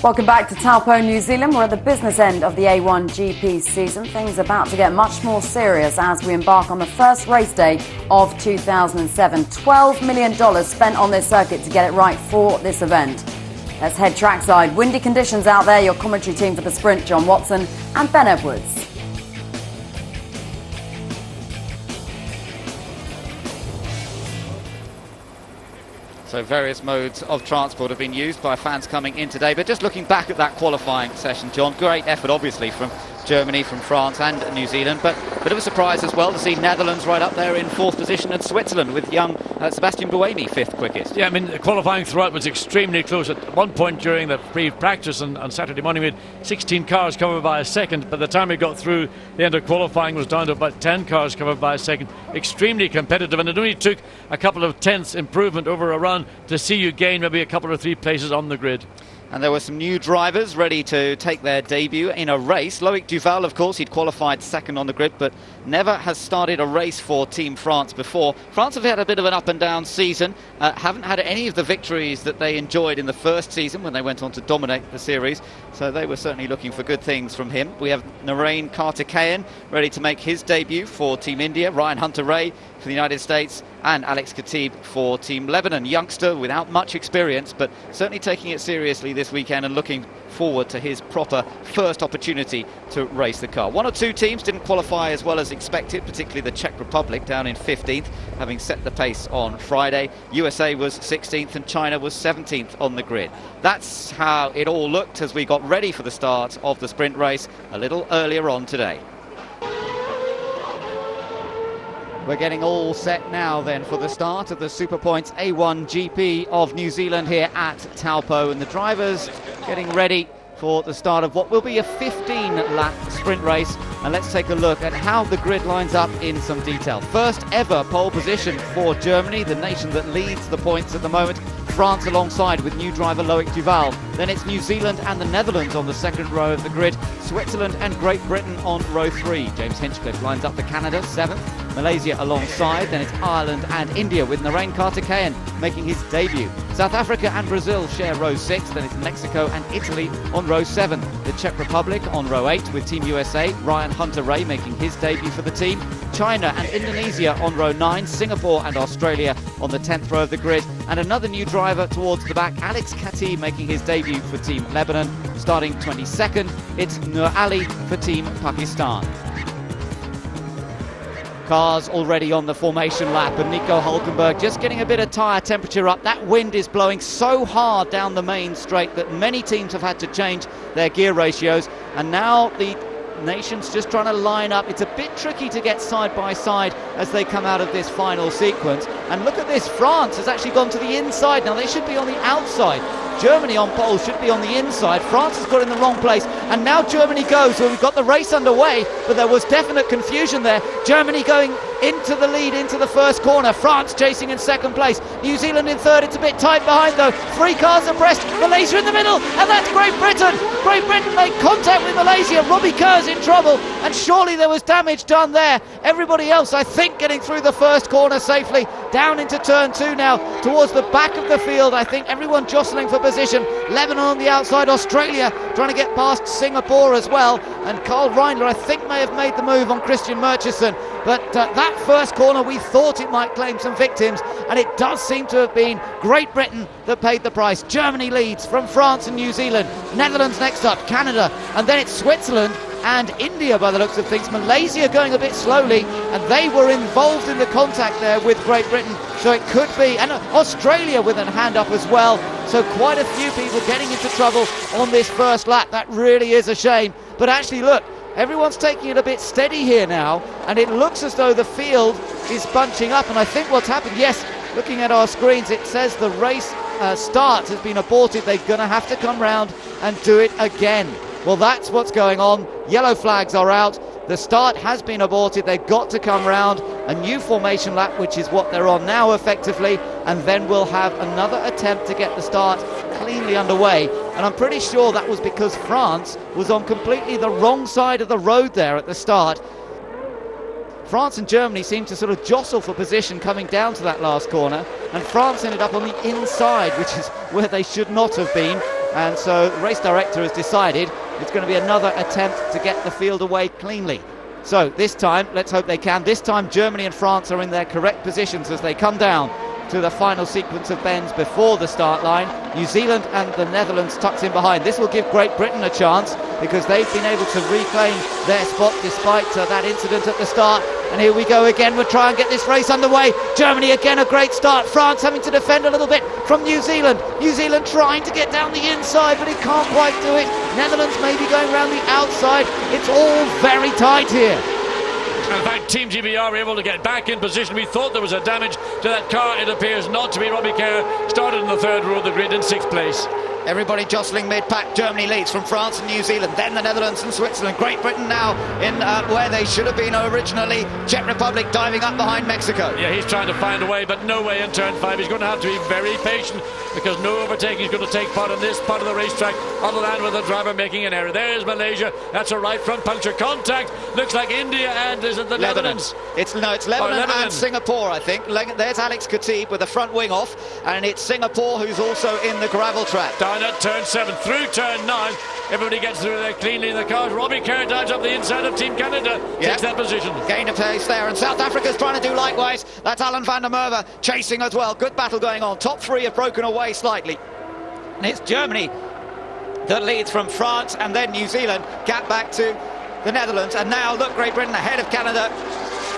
Welcome back to Taupo, New Zealand. We're at the business end of the A1GP season. Things are about to get much more serious as we embark on the first race day of 2007. $12 million spent on this circuit to get it right for this event. Let's head trackside. Windy conditions out there. Your commentary team for the sprint, John Watson and Ben Edwards. So various modes of transport have been used by fans coming in today. But just looking back at that qualifying session, John, great effort obviously from Germany, from France and New Zealand, but a bit of a surprise as well to see Netherlands right up there in fourth position and Switzerland with young Sebastian Buemi fifth quickest. Yeah, I mean, the qualifying throughout was extremely close. At one point during the pre-practice on Saturday morning, we had 16 cars covered by a second. By the time we got through, the end of qualifying was down to about 10 cars covered by a second. Extremely competitive, and it only took a couple of tenths improvement over a run to see you gain maybe a couple or three places on the grid. And there were some new drivers ready to take their debut in a race. Loic Duval, of course, he'd qualified second on the grid, but never has started a race for Team France before. France have had a bit of an up-and-down season, haven't had any of the victories that they enjoyed in the first season when they went on to dominate the series, so they were certainly looking for good things from him. We have Narain Karthikeyan ready to make his debut for Team India, Ryan Hunter-Reay for the United States, and Alex Khatib for Team Lebanon. Youngster without much experience, but certainly taking it seriously this weekend and looking forward to his proper first opportunity to race the car. One or two teams didn't qualify as well as expected, particularly the Czech Republic down in 15th, having set the pace on Friday. USA was 16th and China was 17th on the grid. That's how it all looked as we got ready for the start of the sprint race a little earlier on today. We're getting all set now then for the start of the Super Points A1GP of New Zealand here at Taupo, and the drivers getting ready for the start of what will be a 15-lap sprint race. And let's take a look at how the grid lines up in some detail. First ever pole position for Germany, the nation that leads the points at the moment. France alongside with new driver Loic Duval. Then it's New Zealand and the Netherlands on the second row of the grid. Switzerland and Great Britain on row 3. James Hinchcliffe lines up for Canada, 7th. Malaysia alongside. Then it's Ireland and India with Narain Karthikeyan making his debut. South Africa and Brazil share row 6. Then it's Mexico and Italy on row 7. The Czech Republic on row 8 with Team USA. Ryan Hunter-Reay making his debut for the team. China and Indonesia on row 9. Singapore and Australia on the 10th row of the grid. And another new driver towards the back, Alex Khatib making his debut for Team Lebanon. Starting 22nd, it's Nur Ali for Team Pakistan. Cars already on the formation lap, and Nico Hulkenberg just getting a bit of tyre temperature up. That wind is blowing so hard down the main straight that many teams have had to change their gear ratios, and now the nations just trying to line up. It's a bit tricky to get side by side as they come out of this final sequence. And look at this, France has actually gone to the inside. Now they should be on the outside. Germany on pole should be on the inside. France has got in the wrong place, and now Germany goes. Well, we've got the race underway, but there was definite confusion there. Germany going into the lead, into the first corner. France chasing in second place. New Zealand in third. It's a bit tight behind though. 3 cars abreast. Malaysia in the middle, and that's Great Britain. Great Britain make contact with Malaysia. Robbie Kerr's in trouble, and surely there was damage done there. Everybody else, I think, getting through the first corner safely. Down into turn 2 now, towards the back of the field. I think everyone jostling for position. Lebanon on the outside. Australia trying to get past Singapore as well. And Carl Reindler, I think, may have made the move on Christian Murchison. But that first corner, we thought it might claim some victims, and it does seem to have been Great Britain that paid the price. Germany leads from France and New Zealand. Netherlands next up, Canada, and then it's Switzerland and India by the looks of things. Malaysia going a bit slowly, and they were involved in the contact there with Great Britain, so it could be, and Australia with a hand up as well. So quite a few people getting into trouble on this first lap. That really is a shame. But actually look, everyone's taking it a bit steady here now, and it looks as though the field is bunching up. And I think what's happened, yes, looking at our screens, it says the race start has been aborted. They're going to have to come round and do it again. Well, that's what's going on. Yellow flags are out. The start has been aborted. They've got to come round. A new formation lap, which is what they're on now effectively, and then we'll have another attempt to get the start cleanly underway. And I'm pretty sure that was because France was on completely the wrong side of the road there at the start. France and Germany seemed to sort of jostle for position coming down to that last corner, and France ended up on the inside, which is where they should not have been. and so the race director has decided it's going to be another attempt to get the field away cleanly. So this time, let's hope they can. This time Germany and France are in their correct positions as they come down to the final sequence of bends before the start line. New Zealand and the Netherlands tucked in behind. This will give Great Britain a chance because they've been able to reclaim their spot despite that incident at the start. And here we go again. We'll try and get this race underway. Germany again, a great start. France having to defend a little bit from New Zealand. New Zealand trying to get down the inside, but it can't quite do it. Netherlands maybe going around the outside. It's all very tight here. In fact, Team GBR were able to get back in position. We thought there was a damage to that car. It appears not to be. Robbie Kerr started in the third row of the grid in 6th place. Everybody jostling mid-pack. Germany leads from France and New Zealand, then the Netherlands and Switzerland. Great Britain now in where they should have been originally. Czech Republic diving up behind Mexico. Yeah, he's trying to find a way, but no way in turn 5. He's going to have to be very patient because no overtaking is going to take part in this part of the racetrack other than with the driver making an error. There's Malaysia. That's a right front puncture. Contact. Looks like India and is it the Netherlands? It's Lebanon and Singapore, I think. There's Alex Khatib with the front wing off, and it's Singapore who's also in the gravel trap. Down at turn 7 through turn 9. Everybody gets through there cleanly in the cars. Robbie Kerr dives up the inside of Team Canada. Takes that position. Gain of pace there, and South Africa's trying to do likewise. That's Alan Vandermerber chasing as well. Good battle going on. Top 3 have broken away slightly. And it's Germany that leads from France and then New Zealand. Gap back to the Netherlands. And now look, Great Britain ahead of Canada,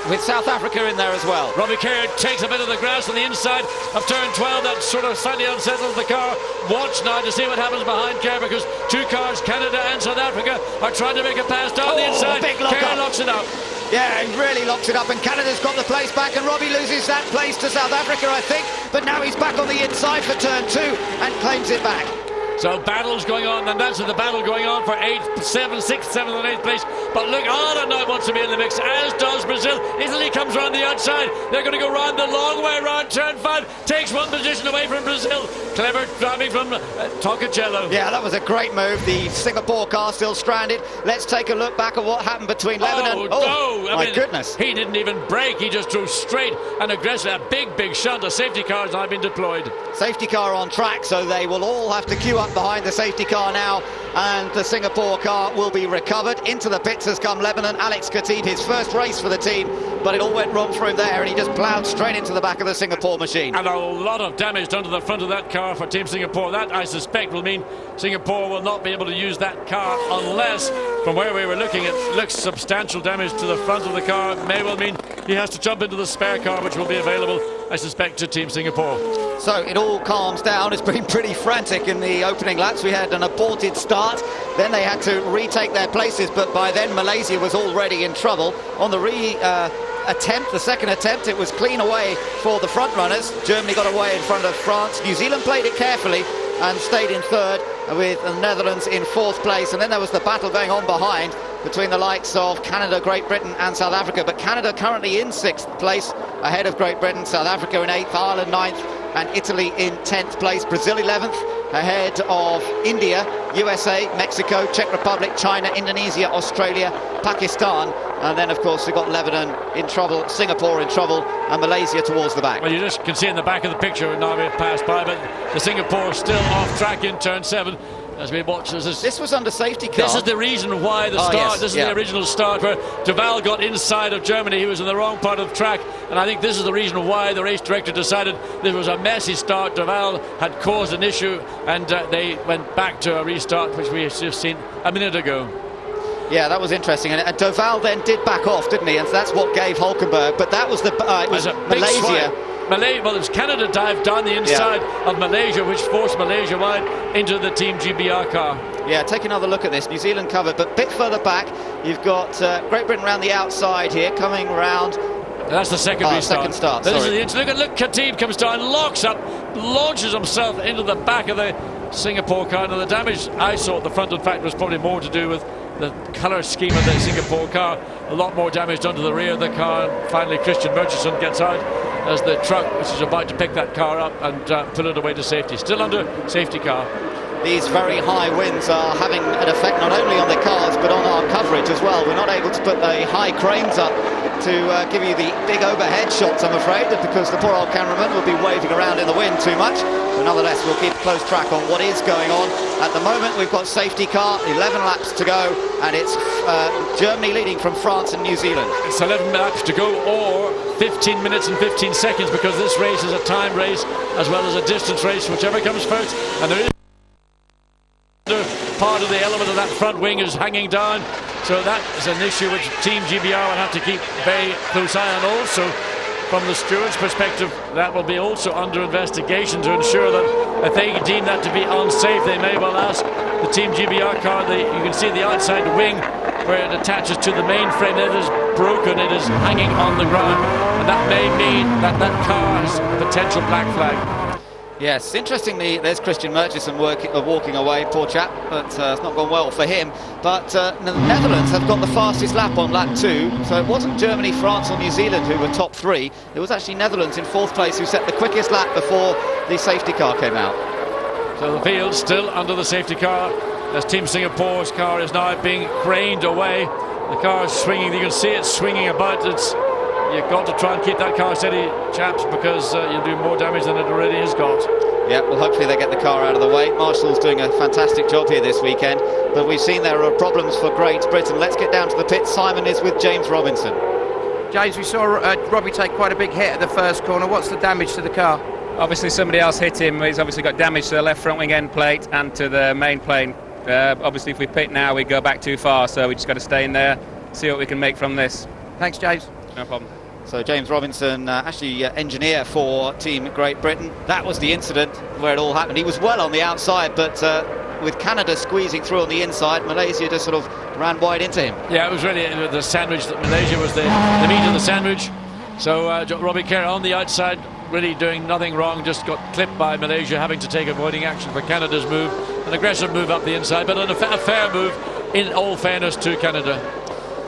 with South Africa in there as well. Robbie Kerr takes a bit of the grass on the inside of turn 12. That sort of slightly unsettles the car. Watch now to see what happens behind Kerr, because 2 cars, Canada and South Africa, are trying to make a pass down the inside. Big lock Kerr up. locks it up. Yeah, he really locks it up, and Canada's got the place back, and Robbie loses that place to South Africa, I think. But now he's back on the inside for turn 2 and claims it back. So battles going on, and that's the battle going on for 8th, 7th, 6th, 7th and 8th place. But look, Ireland now wants to be in the mix, as does Brazil. Italy comes around the outside. They're going to go round the long way around turn 5. Takes one position away from Brazil. Clever driving from Toncacello. Yeah, that was a great move. The Singapore car still stranded. Let's take a look back at what happened between Lebanon. My goodness. He didn't even brake. He just drove straight and aggressive. A big shunt. A safety car has now been deployed. Safety car on track, so they will all have to queue up behind the safety car now, and the Singapore car will be recovered. Into the pits has come Lebanon. Alex Khatib, his first race for the team, but it all went wrong for him there, and he just ploughed straight into the back of the Singapore machine. And a lot of damage done to the front of that car for Team Singapore. That, I suspect, will mean Singapore will not be able to use that car unless, from where we were looking, it looks substantial damage to the front of the car. It may well mean he has to jump into the spare car, which will be available, I suspect, to Team Singapore. So it all calms down. It's been pretty frantic in the opening laps. We had an aborted start, then they had to retake their places, but by then Malaysia was already in trouble. On the the second attempt, it was clean away for the front runners. Germany got away in front of France. New Zealand played it carefully and stayed in third, with the Netherlands in 4th place. And then there was the battle going on behind between the likes of Canada, Great Britain and South Africa. But Canada currently in 6th place ahead of Great Britain, South Africa in 8th, Ireland 9th and Italy in 10th place. Brazil 11th ahead of India, USA, Mexico, Czech Republic, China, Indonesia, Australia, Pakistan, and then of course we've got Lebanon in trouble, Singapore in trouble, and Malaysia towards the back. Well, you just can see in the back of the picture now we've passed by, but the Singapore still off track in turn 7 as we watch. This was under safety car. This is the reason why the start, this is the original start where Duval got inside of Germany. He was in the wrong part of the track, and I think this is the reason why the race director decided this was a messy start. Duval had caused an issue, and they went back to a restart, which we have just seen a minute ago. Yeah, that was interesting, and Duval then did back off, didn't he? And that's what gave Hulkenberg. But that was it was Malaysia. Well, it was Canada dived down the inside of Malaysia, which forced Malaysia wide into the Team GBR car. Yeah, take another look at this. New Zealand covered, but a bit further back, you've got Great Britain around the outside here, coming round. That's the second restart. Second start, Look, Khatib comes down, locks up, launches himself into the back of the Singapore car. Now, the damage I saw at the front, in fact, was probably more to do with the colour scheme of the Singapore car. A lot more damage done to the rear of the car. And finally, Christian Murchison gets out as the truck, which is about to pick that car up and pull it away to safety. Still under safety car. These very high winds are having an effect not only on the cars but on our coverage as well. We're not able to put the high cranes up to give you the big overhead shots, I'm afraid, because the poor old cameraman will be waving around in the wind too much. But nonetheless, we'll keep close track on what is going on. At the moment, we've got safety car, 11 laps to go, and it's Germany leading from France and New Zealand. It's 11 laps to go, or 15 minutes and 15 seconds, because this race is a time race as well as a distance race, whichever comes first. And there is part of the element of that front wing is hanging down, so that is an issue which Team GBR will have to keep very close eye on. Also, from the steward's perspective, that will be also under investigation to ensure that if they deem that to be unsafe, they may well ask the Team GBR car. You can see the outside wing where it attaches to the mainframe. It is broken, it is hanging on the ground, and that may mean that that car has potential black flag. Yes, interestingly, there's Christian Murchison walking away, poor chap, but it's not gone well for him. But the Netherlands have got the fastest lap on lap 2, so it wasn't Germany, France or New Zealand who were top 3. It was actually Netherlands in 4th place who set the quickest lap before the safety car came out. So the field still under the safety car, as Team Singapore's car is now being craned away. The car is swinging, you can see it swinging about. You've got to try and keep that car steady, chaps, because you'll do more damage than it already has got. Yeah, well, hopefully they get the car out of the way. Marshall's doing a fantastic job here this weekend, but we've seen there are problems for Great Britain. Let's get down to the pit. Simon is with James Robinson. James, we saw Robbie take quite a big hit at the first corner. What's the damage to the car? Obviously somebody else hit him. He's obviously got damage to the left front wing end plate and to the main plane. Obviously if we pit now we go back too far, so we just got to stay in there, see what we can make from this. Thanks, James. No problem. So James Robinson, actually engineer for Team Great Britain. That was the incident where it all happened. He was well on the outside, but with Canada squeezing through on the inside, Malaysia just sort of ran wide into him. Yeah, it was really the sandwich that Malaysia was the meat of the sandwich. So Robbie Kerr on the outside, really doing nothing wrong, just got clipped by Malaysia, having to take avoiding action for Canada's move. An aggressive move up the inside, but a fair move in all fairness to Canada.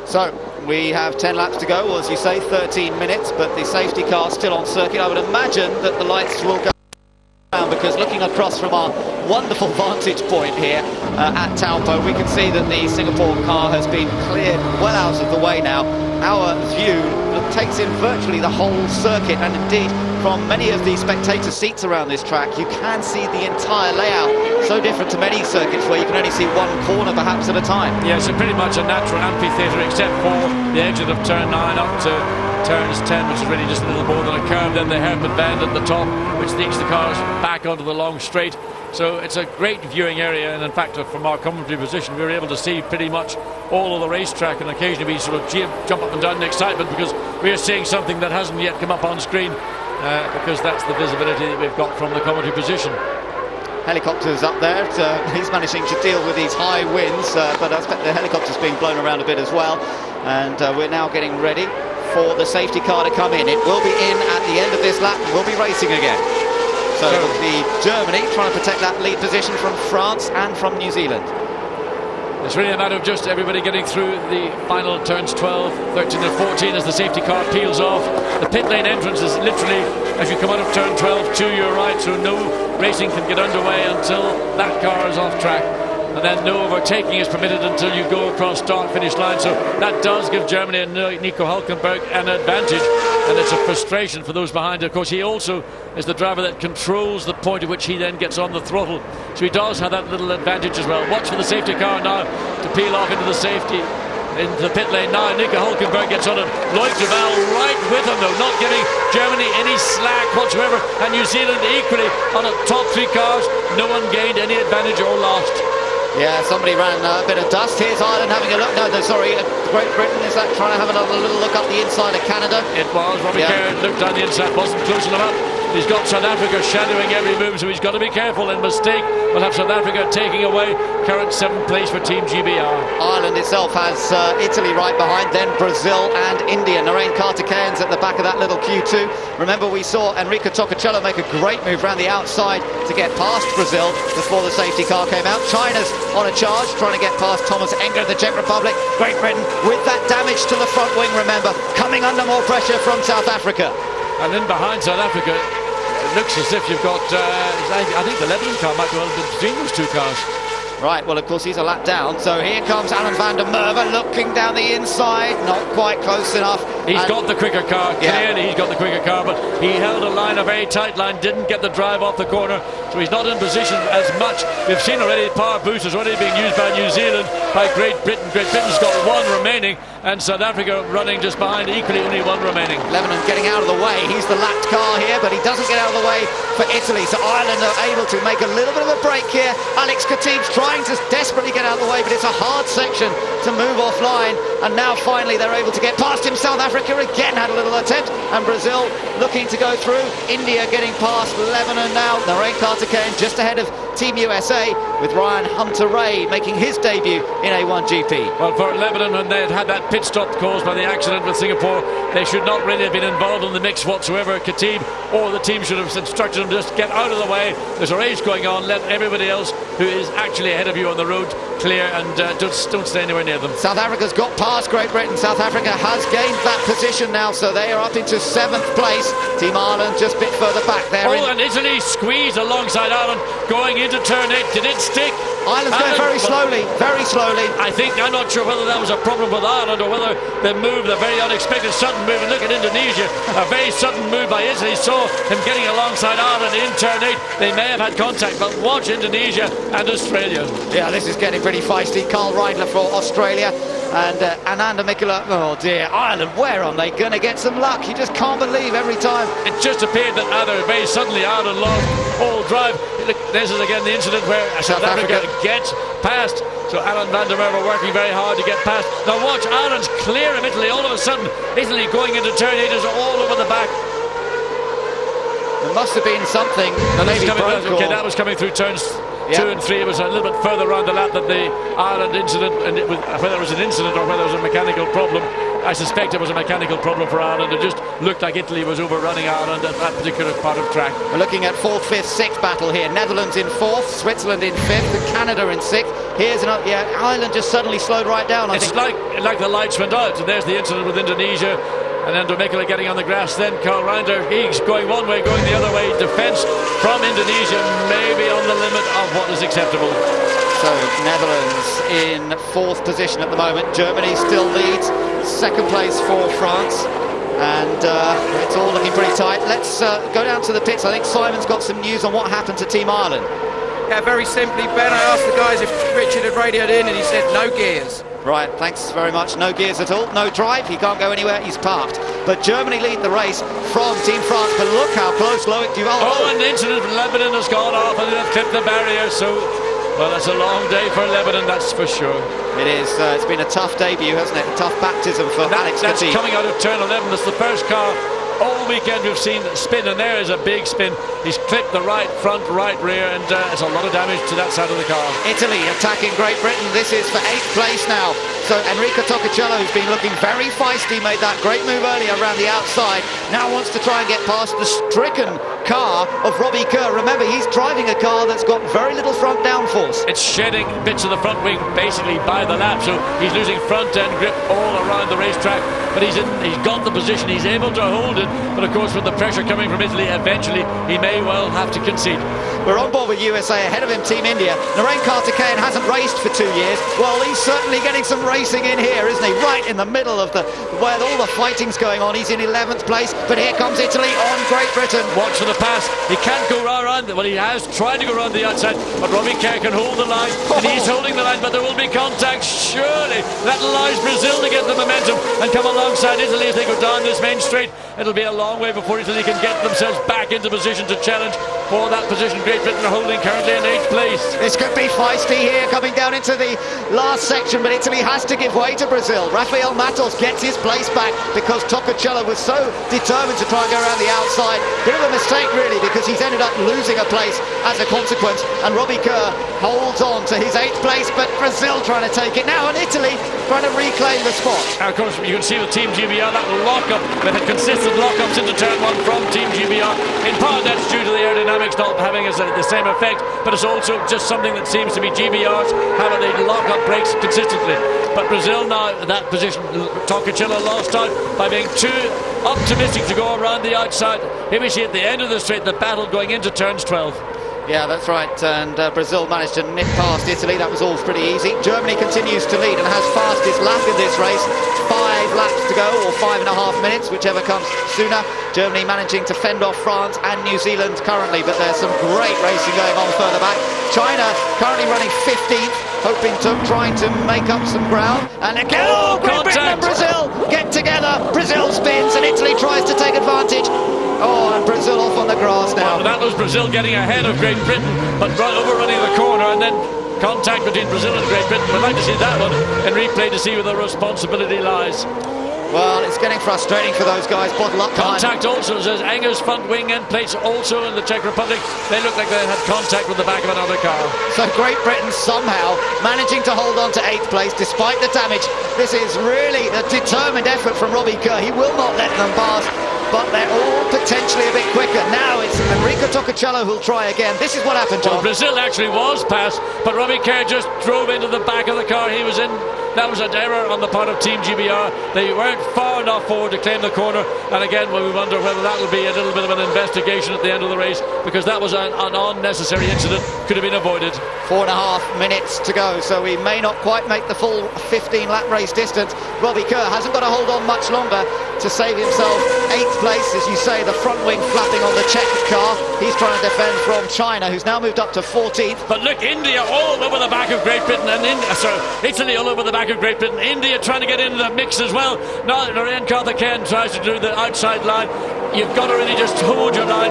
So we have 10 laps to go, or as you say, 13 minutes, but the safety car still on circuit. I would imagine that the lights will go down, because looking across from our wonderful vantage point here at Taupo, we can see that the Singapore car has been cleared well out of the way now. Our view takes in virtually the whole circuit, and indeed from many of the spectator seats around this track you can see the entire layout, so different to many circuits where you can only see one corner perhaps at a time. Yeah, so pretty much a natural amphitheatre, except for the exit of turn 9 up to turns 10, which is really just a little more than a curve, then the hairpin bend at the top, which takes the cars back onto the long straight. So it's a great viewing area, and in fact from our commentary position we were able to see pretty much all of the racetrack, and occasionally we sort of jump up and down in excitement because we are seeing something that hasn't yet come up on screen, because that's the visibility that we've got from the commentary position. Helicopters up there, he's managing to deal with these high winds, but I expect the helicopter's being blown around a bit as well, and we're now getting ready for the safety car to come in. It will be in at the end of this lap and we'll be racing again. So it will be Germany trying to protect that lead position from France and from New Zealand. It's really a matter of just everybody getting through the final turns 12, 13 and 14 as the safety car peels off. The pit lane entrance is literally as you come out of turn 12 to your right, so no racing can get underway until that car is off track. And then no overtaking is permitted until you go across start-finish line. So that does give Germany and Nico Hülkenberg an advantage, and it's a frustration for those behind. Of course, he also is the driver that controls the point at which he then gets on the throttle, so he does have that little advantage as well. Watch for the safety car now to peel off into the safety, into the pit lane now. Nico Hülkenberg gets on it. Loic Duval right with him though, not giving Germany any slack whatsoever, and New Zealand equally on the top 3 cars. No one gained any advantage or lost. Yeah, somebody ran a bit of dust. Here's Ireland having a look. No, sorry, Great Britain. Is that trying to have another little look up the inside of Canada? It was. Robbie Kerr looked down the inside, wasn't close enough up. He's got South Africa shadowing every move, so he's got to be careful. And mistake will have South Africa taking away current 7th place for Team GBR. Ireland itself has Italy right behind, then Brazil and India. Narain Carter-Cairns at the back of that little Q2. Remember, we saw Enrico Tocacello make a great move around the outside to get past Brazil before the safety car came out. China's on a charge, trying to get past Thomas Enger of the Czech Republic. Great Britain with that damage to the front wing, remember, coming under more pressure from South Africa. And then behind South Africa, it looks as if you've got, I think the Lebanon car might well have been between those 2 cars. Right, well, of course, he's a lap down. So here comes Vandermerber looking down the inside. Not quite close enough He's got the quicker car, clearly he's got the quicker car, but he held a line, a very tight line, didn't get the drive off the corner, so he's not in position as much. We've seen already power boosters already being used by New Zealand, by Great Britain. Great Britain's got one remaining, and South Africa running just behind, equally only one remaining. Lebanon getting out of the way. He's the lapped car here, but he doesn't get out of the way for Italy, so Ireland are able to make a little bit of a break here. Alex Khatib's trying to desperately get out of the way, but it's a hard section to move offline, and now finally they're able to get past him. South Africa again had a little attempt, and Brazil looking to go through. India getting past Lebanon now. Loic Duval just ahead of Team USA, with Ryan Hunter-Reay making his debut in A1GP. Well, for Lebanon, when they had that pit stop caused by the accident with Singapore, they should not really have been involved in the mix whatsoever. Khatib or the team should have instructed them just get out of the way. There's a race going on. Let everybody else who is actually ahead of you on the road clear, and don't stay anywhere near them. South Africa's got past Great Britain. South Africa has gained that position now, so they are up into 7th place. Team Ireland just a bit further back there. And Italy squeezed alongside Ireland going into turn 8. Did it stick? Ireland's going very slowly, very slowly. I'm not sure whether that was a problem with Ireland or whether the move, the very unexpected sudden move. And look at Indonesia, a very sudden move by Italy. Saw him getting alongside Ireland in turn 8. They may have had contact, but watch Indonesia and Australia. Yeah, this is getting pretty feisty. Carl Reindler for Australia, and Ananda Mikula. Oh dear, Ireland, where are they going to get some luck? You just can't believe every time. It just appeared that very suddenly Ireland lost all drive. Look, this is again the incident where South Africa gets past. So Alan Vandermerber working very hard to get past. Now watch, Ireland's clear of Italy. All of a sudden, Italy going into turn 8 is all over the back. There must have been something. That was coming through turns 2 and 3. It was a little bit further around the lap than the Ireland incident, and whether it was an incident or whether it was a mechanical problem, I suspect it was a mechanical problem for Ireland. It just looked like Italy was overrunning Ireland at that particular part of track. We're looking at 4th, 5th, 6th battle here. Netherlands in 4th, Switzerland in 5th, and Canada in 6th. Here's another. Ireland just suddenly slowed right down. It's like the lights went out. And there's the incident with Indonesia. And then Domikula getting on the grass. Then Carl Reindler, he's going one way, going the other way. Defence from Indonesia, maybe on the limit of what is acceptable. So Netherlands in 4th position at the moment. Germany still leads. 2nd place for France. And it's all looking pretty tight. Let's go down to the pits. I think Simon's got some news on what happened to Team Ireland. Yeah, very simply, Ben, I asked the guys if Richard had radioed in, and he said no gears. Right, thanks very much. No gears at all, no drive, he can't go anywhere, he's parked. But Germany lead the race from Team France, but look how close Loic Duval. Oh, and the incident from Lebanon has gone off and they've clipped the barrier, so, well, that's a long day for Lebanon, that's for sure. It is, it's been a tough debut, hasn't it? A tough baptism for Alex Khatib. Khatib. Coming out of turn 11, that's the first car all weekend we've seen spin, and there is a big spin. He's clipped the right front, right rear, and it's a lot of damage to that side of the car. Italy attacking Great Britain. This is for 8th place now. So Enrico Toccacello, who's been looking very feisty, made that great move earlier around the outside, now wants to try and get past the stricken car of Robbie Kerr. Remember, he's driving a car that's got very little front downforce. It's shedding bits of the front wing basically by the lap, so he's losing front end grip all around the racetrack, but he's got the position, he's able to hold it, but of course with the pressure coming from Italy, eventually he may well have to concede. We're on board with USA. Ahead of him, Team India. Loic Duval hasn't raced for 2 years. Well, he's certainly getting some racing in here, isn't he? Right in the middle of where all the fighting's going on. He's in 11th place, but here comes Italy on Great Britain. Watch for the pass. He can't go around. Well, he has tried to go around the outside, but Robbie Kerr can hold the line, and he's holding the line, but there will be contact. Surely that allows Brazil to get the momentum and come alongside Italy if they go down this main straight. It'll be a long way before Italy can get themselves back into position to challenge for that position. Great Britain are holding currently in 8th place. This could be feisty here, coming down into the last section, but Italy has to give way to Brazil. Rafael Matos gets his place back because Toccacello was so determined to try and go around the outside. Bit of a mistake, really, because he's ended up losing a place as a consequence, and Robbie Kerr holds on to his 8th place, but Brazil trying to take it now, and Italy trying to reclaim the spot. Of course, you can see with Team GBR, that lock-up, they had consistent lock-ups into turn 1 from Team GBR. In part, that's due to the aerodynamics not having the same effect, but it's also just something that seems to be GBR's habit. They lock up brakes consistently. But Brazil now, that position, Toccacello lost out by being too optimistic to go around the outside. Here we see at the end of the straight the battle going into turns 12. Yeah, that's right, and Brazil managed to nip past Italy. That was all pretty easy. Germany continues to lead and has fastest lap in this race, 5 laps to go, or 5.5 minutes, whichever comes sooner. Germany managing to fend off France and New Zealand currently, but there's some great racing going on further back. China currently running 15th, trying to make up some ground. And again, Great Britain and Brazil get together. Brazil spins and Italy tries to take advantage. Oh, and Brazil off on the grass now. Well, that was Brazil getting ahead of Great Britain, but overrunning the corner, and then contact between Brazil and Great Britain. We'd like to see that one in replay to see where the responsibility lies. Well, it's getting frustrating for those guys. Bottle up contact also, says Anger's front wing end plates also in the Czech Republic. They look like they had contact with the back of another car. So Great Britain somehow managing to hold on to 8th place despite the damage. This is really a determined effort from Robbie Kerr. He will not let them pass, but they're all potentially a bit quicker. Now it's Enrico Tocacello who'll try again. This is what happened, John. Well, Brazil actually was passed, but Robbie Kerr just drove into the back of the car he was in. That was an error on the part of Team GBR. They weren't far enough forward to claim the corner, and again we wonder whether that will be a little bit of an investigation at the end of the race, because that was an unnecessary incident, could have been avoided. 4.5 minutes to go, so we may not quite make the full 15-lap race distance. Robbie Kerr hasn't got to hold on much longer to save himself 8th place, as you say, the front wing flapping on the Czech car. He's trying to defend from China, who's now moved up to 14th. But look, India all over the back of Great Britain, and Italy all over the back of Great Britain. India trying to get into the mix as well. Now Narayan Karthikeyan tries to do the outside line. You've got to really just hold your line,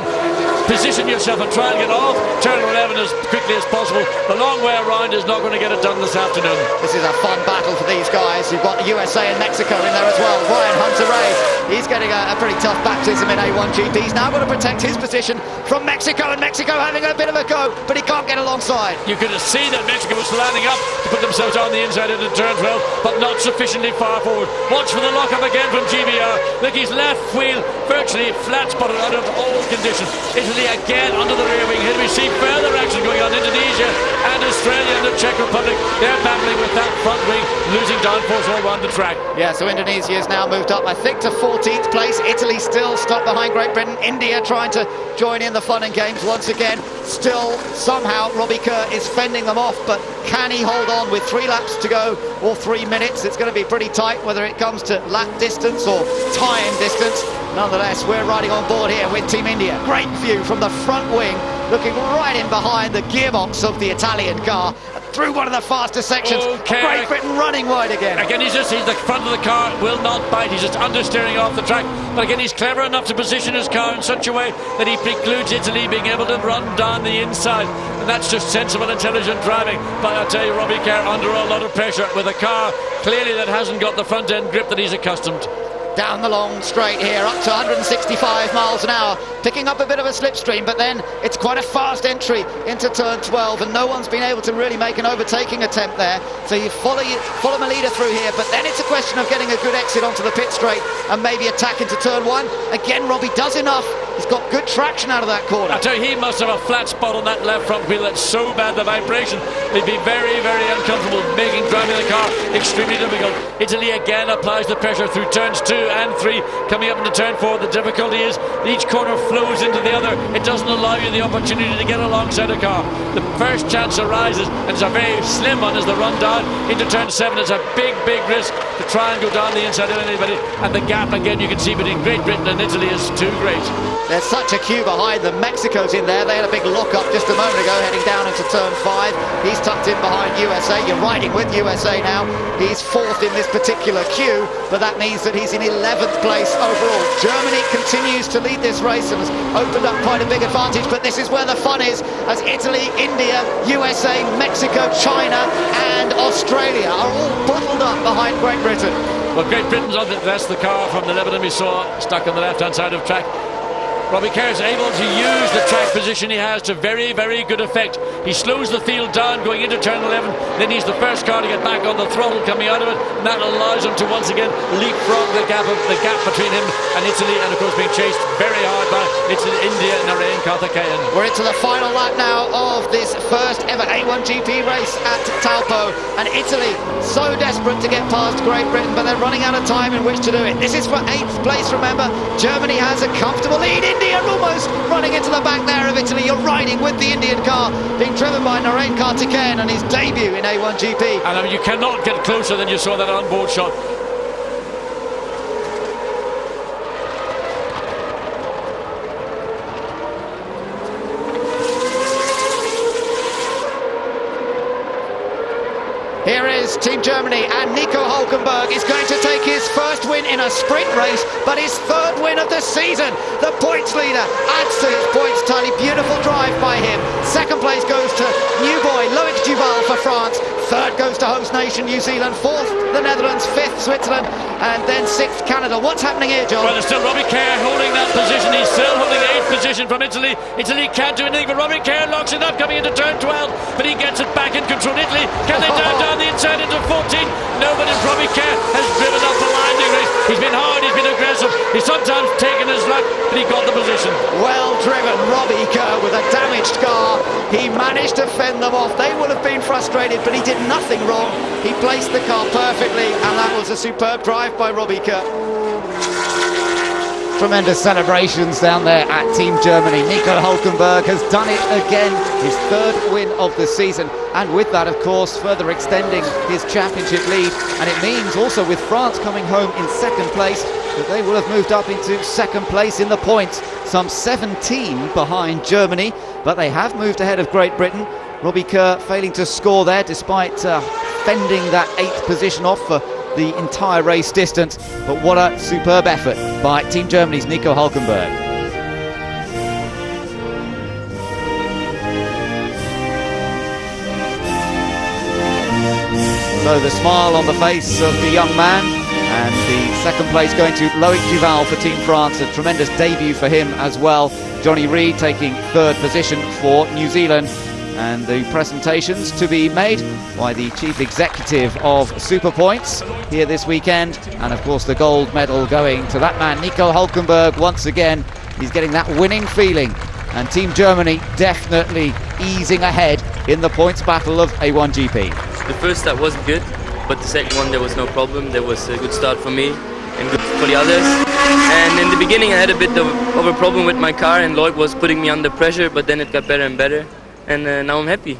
position yourself and try and get off turn 11 as quickly as possible. The long way around is not going to get it done this afternoon. This is a fun battle for these guys. You've got the USA and Mexico in there as well. Ryan Hunter-Reay, he's getting a pretty tough baptism in A1GP. He's now got to protect his position from Mexico, and Mexico having a bit of a go, but he can't get alongside. You could have seen that Mexico was lining up to put themselves on the inside into turn 12, but not sufficiently far forward. Watch for the lock-up again from GBR. Look, his left wheel virtually flat spotted out of all conditions. Italy again under the rear wing. Here we see further action going on. Indonesia and Australia and the Czech Republic, they're battling with that front wing, losing downforce all around the track. Yeah, so Indonesia has now moved up, I think, to 14th place. Italy still stuck behind Great Britain. India trying to join in the fun and games once again. Still, somehow, Robbie Kerr is fending them off, but can he hold on with 3 laps to go or 3 minutes? It's going to be pretty tight, whether it comes to lap distance or time distance. Nonetheless, we're riding on board here with Team India. Great view from the front wing, looking right in behind the gearbox of the Italian car, through one of the fastest sections. Great Britain running wide again. Again, he's the front of the car will not bite. He's just understeering off the track. But again, he's clever enough to position his car in such a way that he precludes Italy being able to run down the inside. And that's just sensible, intelligent driving. But I'll tell you, Robbie Kerr under a lot of pressure with a car clearly that hasn't got the front end grip that he's accustomed. Down the long straight here, up to 165 miles an hour, picking up a bit of a slipstream, but then it's quite a fast entry into turn 12, and no one's been able to really make an overtaking attempt there. So you follow Melida through here, but then it's a question of getting a good exit onto the pit straight and maybe attack into turn 1. Again, Robbie does enough. He's got good traction out of that corner. I tell you, he must have a flat spot on that left front wheel that's so bad, the vibration. He'd be very, very uncomfortable, making driving the car extremely difficult. Italy again applies the pressure through turns 2 and 3, coming up into turn 4. The difficulty is each corner flows into the other. It doesn't allow you the opportunity to get alongside a car. The first chance arises, and it's a very slim one as the run down into turn 7. It's a big, big risk to try and go down the inside of anybody, and the gap again you can see between Great Britain and Italy is too great. There's such a queue behind them. Mexico's in there. They had a big lock-up just a moment ago, heading down into turn 5. He's tucked in behind USA. You're riding with USA now. He's 4th in this particular queue, but that means that he's in 11th place overall. Germany continues to lead this race and has opened up quite a big advantage, but this is where the fun is, as Italy, India, USA, Mexico, China and Australia are all bottled up behind Great Britain. Well, Great Britain's on that's the car from the Lebanon we saw stuck on the left-hand side of track. Robbie Kerr is able to use the track position he has to very, very good effect. He slows the field down going into turn 11, then he's the first car to get back on the throttle coming out of it, and that allows him to once again leapfrog the gap between him and Italy, and of course being chased very hard by India and Narayan Karthikeyan. We're into the final lap now of this first ever A1GP race at Taupo, and Italy so desperate to get past Great Britain, but they're running out of time in which to do it. This is for 8th place, remember. Germany has a comfortable lead. India almost running into the back there of Italy. You're riding with the Indian car, being driven by Narayan Karthikeyan and his debut in A1GP. And I mean, you cannot get closer than you saw that onboard shot. Here is Team Germany, and Nico Hulkenberg is going to take his first win in a sprint race, but his third win of the season. The points leader adds to his points tally. Beautiful drive by him. Second place goes to new boy Loic Duval for France. Third goes to host nation New Zealand. Fourth, the Netherlands. Fifth, Switzerland. And then sixth, Canada. What's happening here, John? Well, there's still Robbie Kerr holding that position. He's still holding the 8th position from Italy. Italy can't do anything, but Robbie Kerr locks it up coming into turn 12, but he gets it back in control. Italy, can they dive down the inside into 14? No, but Robbie Kerr has driven up the line. He's been hard, he's been aggressive. He's sometimes taken his luck, but he got the position. Well driven, Robbie Kerr with a damaged car. He managed to fend them off. They would have been frustrated, but he did nothing wrong. He placed the car perfectly, and that was a superb drive by Robbie Kerr. Tremendous celebrations down there at Team Germany. Nico Hulkenberg has done it again, his third win of the season, and with that, of course, further extending his championship lead. And it means also with France coming home in second place that they will have moved up into second place in the points, some 17 behind Germany, but they have moved ahead of Great Britain. Robbie Kerr failing to score there despite fending that 8th position off for the entire race distance, but what a superb effort by Team Germany's Nico Hulkenberg. So the smile on the face of the young man, and the second place going to Loic Duval for Team France, a tremendous debut for him as well. Johnny Reid taking third position for New Zealand. And the presentations to be made by the chief executive of Super Points here this weekend. And of course the gold medal going to that man, Nico Hulkenberg, once again. He's getting that winning feeling. And Team Germany definitely easing ahead in the points battle of A1GP. The first start wasn't good, but the second one there was no problem. There was a good start for me and good for the others. And in the beginning I had a bit of a problem with my car, and Loic was putting me under pressure, but then it got better and better. And now I'm happy.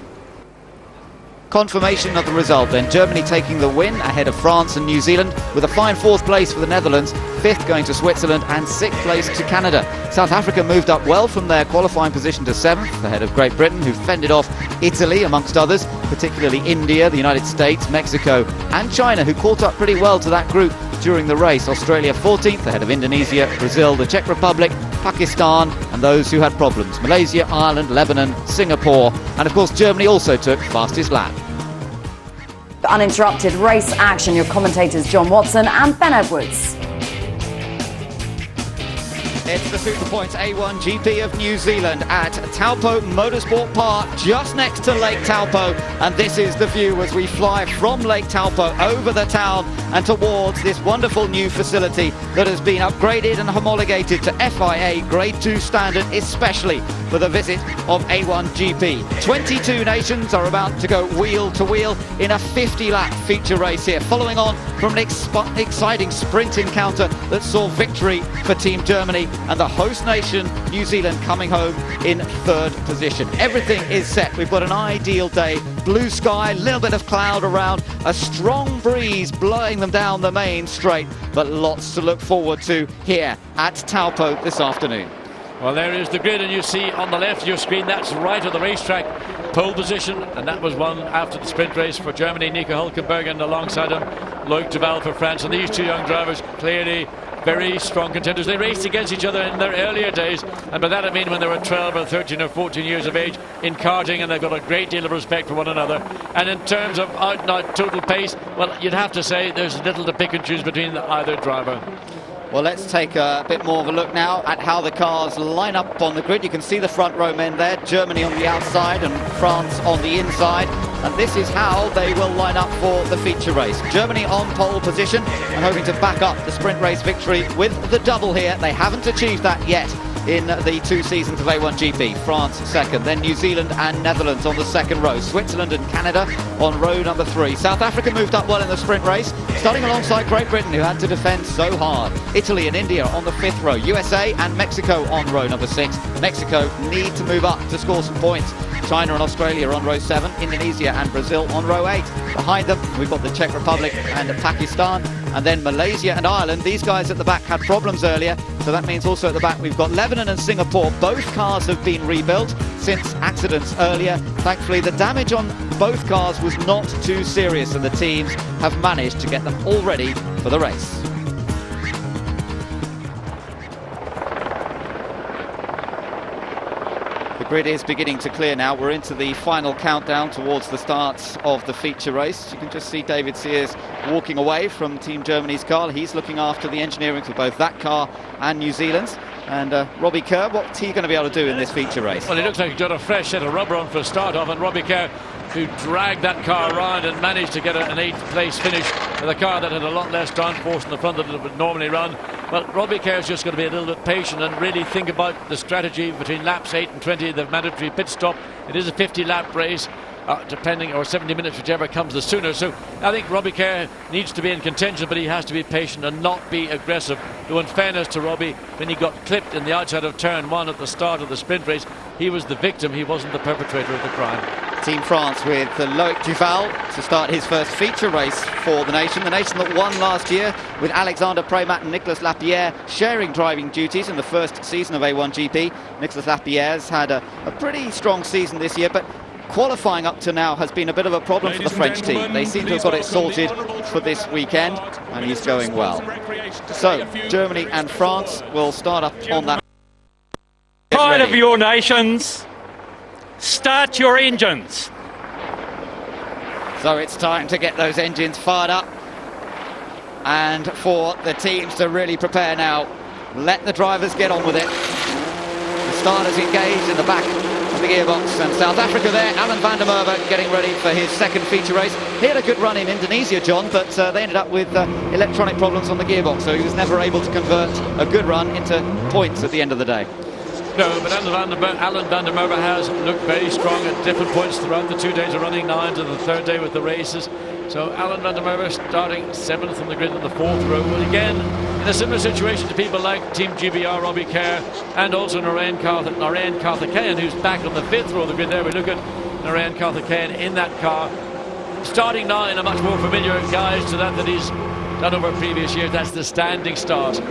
Confirmation of the result then. Germany taking the win ahead of France and New Zealand, with a fine 4th place for the Netherlands, 5th going to Switzerland, and 6th place to Canada. South Africa moved up well from their qualifying position to 7th, ahead of Great Britain, who fended off Italy amongst others, particularly India, the United States, Mexico and China, who caught up pretty well to that group during the race. Australia 14th, ahead of Indonesia, Brazil, the Czech Republic, Pakistan and those who had problems. Malaysia, Ireland, Lebanon, Singapore, and of course Germany also took fastest lap. Uninterrupted race action, your commentators John Watson and Ben Edwards. It's the Super Points A1GP of New Zealand at Taupo Motorsport Park, just next to Lake Taupo, and this is the view as we fly from Lake Taupo over the town and towards this wonderful new facility that has been upgraded and homologated to FIA Grade 2 standard, especially for the visit of A1GP. 22 nations are about to go wheel to wheel in a 50-lap feature race here, following on from an exciting sprint encounter that saw victory for Team Germany and the host nation, New Zealand, coming home in 3rd position. Everything is set. We've got an ideal day. Blue sky, a little bit of cloud around, a strong breeze blowing them down the main straight, but lots to look forward to here at Taupo this afternoon. Well, there is the grid, and you see on the left of your screen, that's right of the racetrack, pole position, and that was won after the sprint race for Germany, Nico Hulkenberg, and alongside him, Loic Duval for France. And these two young drivers clearly very strong contenders. They raced against each other in their earlier days, and by that I mean when they were 12 or 13 or 14 years of age in karting, and they've got a great deal of respect for one another. And in terms of out and out total pace, well, you'd have to say there's little to pick and choose between either driver. Well, let's take a bit more of a look now at how the cars line up on the grid. You can see the front row men there, Germany on the outside and France on the inside. And this is how they will line up for the feature race. Germany on pole position and hoping to back up the sprint race victory with the double here. They haven't achieved that yet in the 2 seasons of A1GP. France second, then New Zealand and Netherlands on the second row, Switzerland and Canada on row number 3. South Africa moved up well in the sprint race, starting alongside Great Britain, who had to defend so hard. Italy and India on the 5th row, USA and Mexico on row number 6. Mexico need to move up to score some points. China and Australia on row 7, Indonesia and Brazil on row 8. Behind them we've got the Czech Republic and Pakistan, and then Malaysia and Ireland. These guys at the back had problems earlier, so that means also at the back we've got Lebanon and Singapore. Both cars have been rebuilt since accidents earlier. Thankfully, the damage on both cars was not too serious, and the teams have managed to get them all ready for the race. The grid is beginning to clear now. We're into the final countdown towards the start of the feature race. You can just see David Sears walking away from Team Germany's car. He's looking after the engineering for both that car and New Zealand's. And Robbie Kerr, what's he going to be able to do in this feature race? Well, it looks like he's got a fresh set of rubber on for a start off, and Robbie Kerr, who dragged that car around and managed to get an 8th place finish with a car that had a lot less downforce in the front than it would normally run. But Robbie Kerr's just going to be a little bit patient and really think about the strategy between laps 8 and 20, the mandatory pit stop. It is a 50-lap race, depending, or 70 minutes, whichever comes the sooner. So I think Robbie Kerr needs to be in contention, but he has to be patient and not be aggressive. Though in fairness to Robbie, when he got clipped in the outside of turn 1 at the start of the sprint race, he was the victim, he wasn't the perpetrator of the crime. Team France with Loic Duval to start his first feature race for the nation that won last year, with Alexander Premat and Nicolas Lapierre sharing driving duties in the first season of A1GP. Nicolas Lapierre's had a pretty strong season this year, but qualifying up to now has been a bit of a problem for the French team. They seem to have got it sorted for this weekend, and he's going well. So Germany and France will start up on that. Pride of your nations, start your engines. So it's time to get those engines fired up and for the teams to really prepare now. Let the drivers get on with it. The starters engaged in the back of the gearbox, and South Africa there, Alan Vandermerber getting ready for his second feature race. He had a good run in Indonesia, John, but they ended up with electronic problems on the gearbox, so he was never able to convert a good run into points at the end of the day. No, but Alan Vandermerber has looked very strong at different points throughout the 2 days of running, now into the third day with the races. So Alan Vandermerber starting 7th on the grid in the 4th row, and again in a similar situation to people like Team GBR, Robbie Kerr, and also Narayan Karthikeyan, who's back on the 5th row of the grid there. We look at Narayan Karthikeyan in that car, starting now in a much more familiar guise to that he's done over previous years. That's the standing start.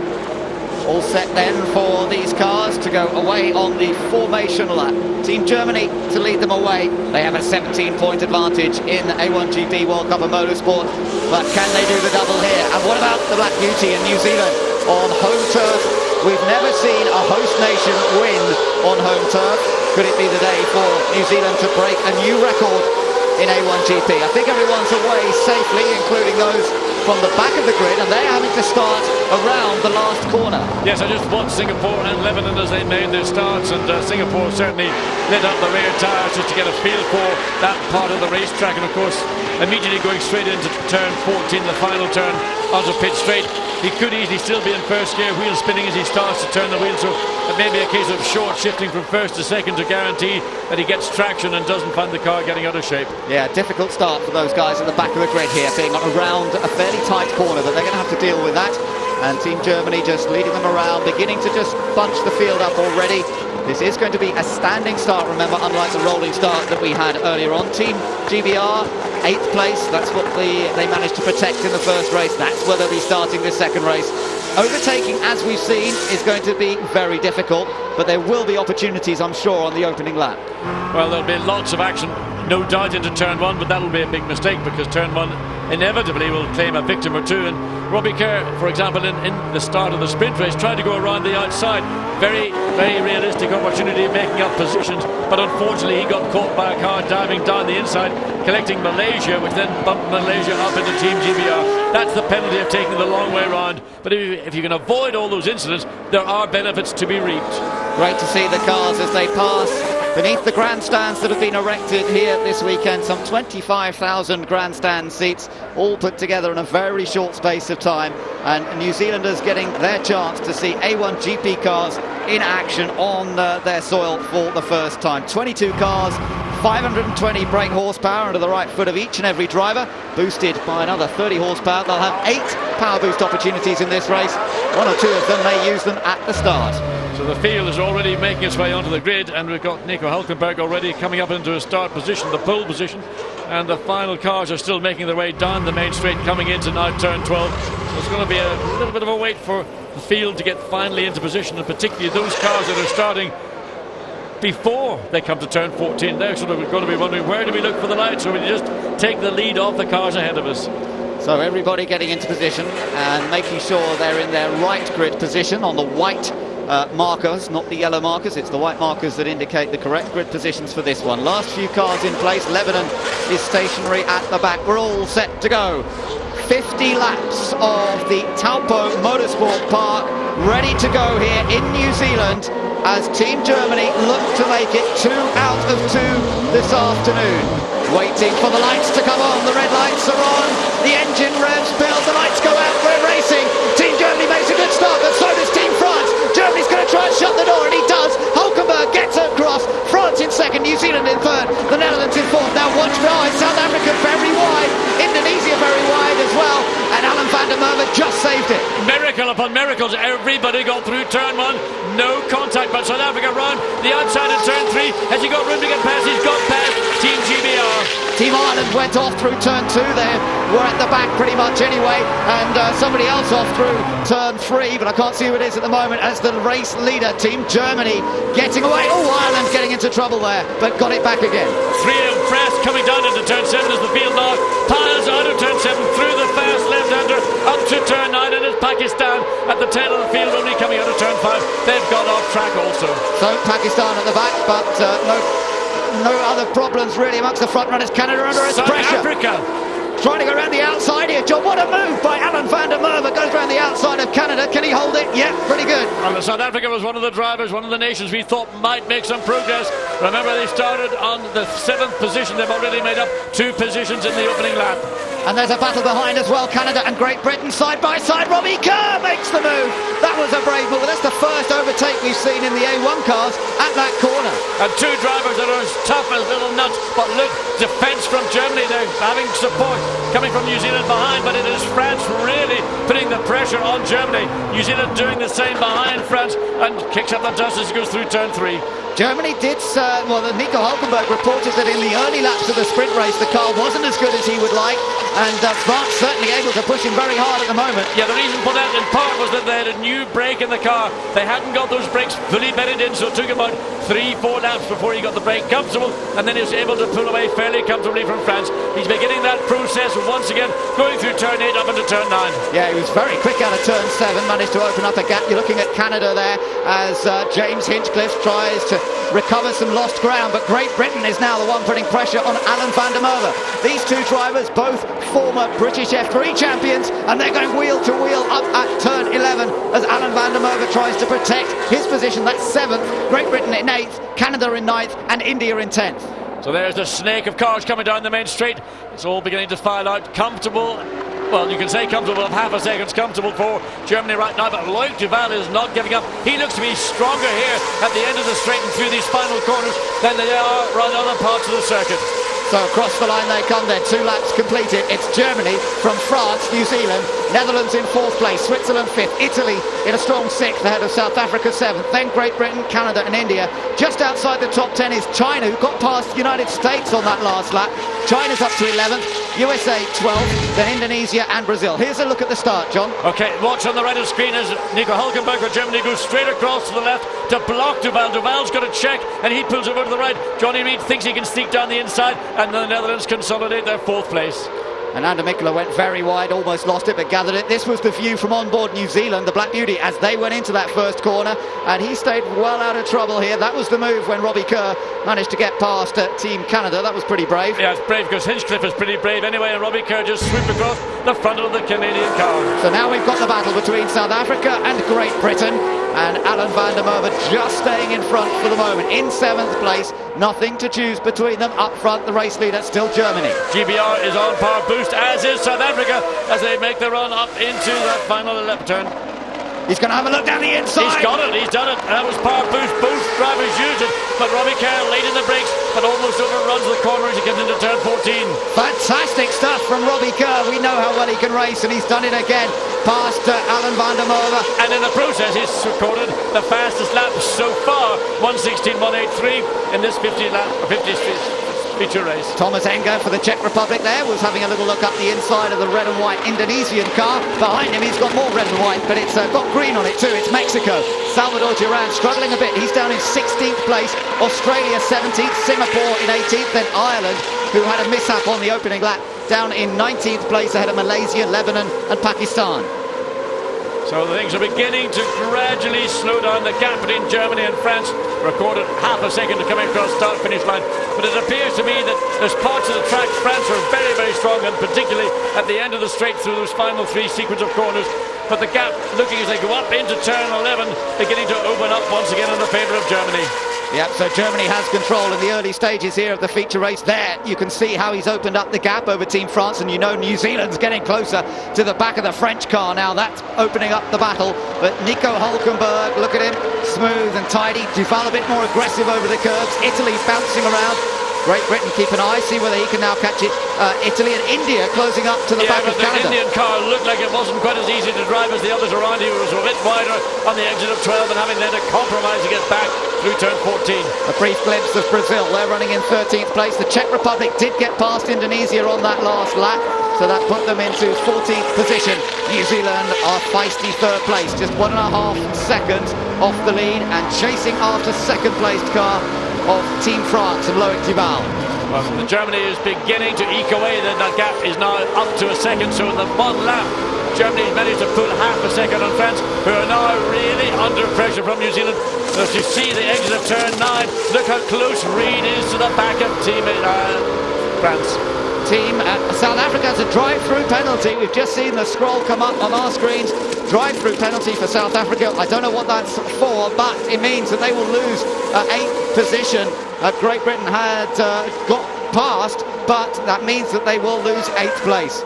All set then for these cars to go away on the formation lap. Team Germany to lead them away. They have a 17-point advantage in A1GP World Cup of Motorsport. But can they do the double here? And what about the Black Beauty in New Zealand on home turf? We've never seen a host nation win on home turf. Could it be the day for New Zealand to break a new record in A1GP? I think everyone's away safely, including those from the back of the grid, and they're having to start around the last corner. Yes, I just watched Singapore and Lebanon as they made their starts, and Singapore certainly lit up the rear tyres just to get a feel for that part of the racetrack, and of course immediately going straight into turn 14, the final turn onto pit straight. He could easily still be in first gear, wheel spinning as he starts to turn the wheel, so it may be a case of short shifting from first to second to guarantee that he gets traction and doesn't find the car getting out of shape. Yeah, difficult start for those guys at the back of the grid here, being around a fairly tight corner, but they're going to have to deal with that. And Team Germany just leading them around, beginning to just bunch the field up already. This is going to be a standing start, remember, unlike the rolling start that we had earlier on. Team GBR, 8th place. That's what they managed to protect in the first race. That's where they'll be starting this second race. Overtaking, as we've seen, is going to be very difficult, but there will be opportunities, I'm sure, on the opening lap. Well, there'll be lots of action, no doubt, into turn 1, but that'll be a big mistake because turn 1 inevitably will claim a victim or two. And Robbie Kerr, for example, in the start of the sprint race, tried to go around the outside. Very, very realistic opportunity of making up positions, but unfortunately he got caught by a car diving down the inside, collecting Malaysia, which then bumped Malaysia up into Team GBR. That's the penalty of taking the long way round. But if you can avoid all those incidents, there are benefits to be reaped. Great to see the cars as they pass beneath the grandstands that have been erected here this weekend. Some 25,000 grandstand seats, all put together in a very short space of time. And New Zealanders getting their chance to see A1GP cars in action on their soil for the first time. 22 cars, 520 brake horsepower under the right foot of each and every driver, boosted by another 30 horsepower. They'll have 8 power boost opportunities in this race. 1 or 2 of them may use them at the start. So the field is already making its way onto the grid, and we've got Nico Hulkenberg already coming up into a start position, the pole position. and the final cars are still making their way down the main straight, coming into now turn 12. So it's going to be a little bit of a wait for the field to get finally into position, and particularly those cars that are starting before they come to turn 14. They're sort of going to be wondering, where do we look for the lights, or will you just take the lead off the cars ahead of us? So everybody getting into position and making sure they're in their right grid position on the white markers, not the yellow markers. It's the white markers that indicate the correct grid positions for this one. Last few cars in place. Lebanon is stationary at the back. We're all set to go. 50 laps of the Taupo Motorsport Park ready to go here in New Zealand as Team Germany look to make it 2 out of 2 this afternoon. Waiting for the lights to come on. The red lights are on. The engine revs build. The lights go out. We're racing. Team Germany makes a good start, but so does Team France. Germany's going to try and shut the door, and he does. Hulkenberg gets across. France in second. New Zealand in third. The Netherlands in fourth. Now watch behind. South Africa very wide. Indonesia very wide as well. And Vandermerber just saved it. Miracle upon miracles. Everybody got through turn 1. No contact, but South Africa round the outside in turn 3. Has he got room to get past? He's got past Team GBR. Team Ireland went off through turn 2 there. We're at the back pretty much anyway. And somebody else off through turn 3, but I can't see who it is at the moment, as the race leader, Team Germany, getting away. Oh, Ireland getting into trouble there, but got it back again. 3 abreast coming down into turn 7 as the field now piles out of turn 7 through the fast left-hander up to turn 9, and it's Pakistan at the tail of the field, only coming out of turn 5. They've gone off track also. So Pakistan at the back, but no other problems really amongst the front runners. Canada under its pressure. South Africa trying to go around the outside here. John, what a move by Vandermerber. Goes around the outside of Canada. Can he hold it? Yeah, pretty good. Well, South Africa was one of the drivers, one of the nations we thought might make some progress. Remember, they started on the 7th position. They've already made up 2 positions in the opening lap. And there's a battle behind as well. Canada and Great Britain side by side. Robbie Kerr makes the move. That was a brave move. That's the first overtake we've seen in the A1 cars at that corner. And 2 drivers that are as tough as little nuts. But look, defence from Germany. They're having support coming from New Zealand behind, but it is France really putting the pressure on Germany. New Zealand doing the same behind France, and kicks up the dust as he goes through turn 3. Germany did, Nico Hulkenberg reported that in the early laps of the sprint race the car wasn't as good as he would like, and France certainly able to push him very hard at the moment. Yeah, the reason for that in part was that they had a new brake in the car. They hadn't got those brakes fully bedded in, so it took about 3-4 laps before he got the brake comfortable, and then he was able to pull away fairly comfortably from France. He's beginning that process once again, going through turn 8 up into turn 9. Yeah, he was very quick out of turn 7, managed to open up a gap. You're looking at Canada there as James Hinchcliffe tries to recover some lost ground, but Great Britain is now the one putting pressure on Vandermerber. These 2 drivers, both former British F3 champions, and they're going wheel to wheel up at turn 11 as Vandermerber tries to protect his position. That's 7th, Great Britain in 8th, Canada in 9th, and India in 10th. So there's the snake of cars coming down the main straight. It's all beginning to file out. Comfortable. Well, you can say comfortable, of half a second's comfortable for Germany right now, but Loic Duval is not giving up. He looks to be stronger here at the end of the straight and through these final corners than they are around other parts of the circuit. So across the line they come then, 2 laps completed. It's Germany from France, New Zealand, Netherlands in 4th place, Switzerland 5th, Italy in a strong 6th ahead of South Africa 7th, then Great Britain, Canada and India. Just outside the top 10 is China, who got past the United States on that last lap. China's up to 11th, USA 12th, then Indonesia and Brazil. Here's a look at the start, John. Okay, watch on the right of the screen as Nico Hulkenberg for Germany goes straight across to the left to block Duval. Duval's got a check and he pulls over to the right. Johnny Reid thinks he can sneak down the inside, and the Netherlands consolidate their 4th place. And Ander Mikkola went very wide, almost lost it, but gathered it. This was the view from on board New Zealand, the Black Beauty, as they went into that first corner, and he stayed well out of trouble here. That was the move when Robbie Kerr managed to get past Team Canada. That was pretty brave. Yeah, it's brave because Hinchcliffe is pretty brave anyway, and Robbie Kerr just swooped across the front of the Canadian car. So now we've got the battle between South Africa and Great Britain, and Vandermerber just staying in front for the moment. In 7th place, nothing to choose between them. Up front, the race leader, still Germany. GBR is on power boost, as is South Africa, as they make the run up into that final left turn. He's going to have a look down the inside. He's got it, he's done it. That was power boost. Both drivers used it, but Robbie Kerr late in the brakes, but almost overruns the corner as he gets into turn 14. Fantastic stuff from Robbie Kerr. We know how well he can race, and he's done it again. Past Vandermerber. And in the process, he's recorded the fastest lap so far, 1:16.183 in this 50 lap, 50 feature race. Thomas Enger for the Czech Republic there was having a little look up the inside of the red and white Indonesian car. Behind him he's got more red and white, but it's got green on it too. It's Mexico. Salvador Duran struggling a bit. He's down in 16th place. Australia 17th, Singapore in 18th, then Ireland, who had a mishap on the opening lap, down in 19th place ahead of Malaysia, Lebanon and Pakistan. So things are beginning to gradually slow down. The gap between Germany and France recorded half a second to come across start-finish line. But it appears to me that there's parts of the track France are very, very strong, and particularly at the end of the straight through those final three sequence of corners. But the gap, looking as they go up into turn 11, beginning to open up once again in the favour of Germany. Yep, so Germany has control in the early stages here of the feature race. There, you can see how he's opened up the gap over Team France, and you know New Zealand's getting closer to the back of the French car now. That's opening up the battle. But Nico Hülkenberg, look at him, smooth and tidy. Duval a bit more aggressive over the curves. Italy bouncing around. Great Britain keep an eye, see whether he can now catch it. Italy and India closing up to the back of Canada. The Indian car looked like it wasn't quite as easy to drive as the others around. He was a bit wider on the exit of 12 and having then to compromise to get back through turn 14. A brief glimpse of Brazil. They're running in 13th place. The Czech Republic did get past Indonesia on that last lap, so that put them into 14th position. New Zealand are feisty third place, just 1.5 seconds off the lead and chasing after second placed car of Team France and Loic Duval. Well, Germany is beginning to eke away. That gap is now up to a second, so in the one lap Germany managed to pull half a second on France, who are now really under pressure from New Zealand. As you see the exit of turn 9, look how close Reid is to the back of Team France. South Africa has a drive-through penalty. We've just seen the scroll come up on our screens. Drive-through penalty for South Africa. I don't know what that's for, but it means that they will lose 8th position. Great Britain had got past, but that means that they will lose 8th place.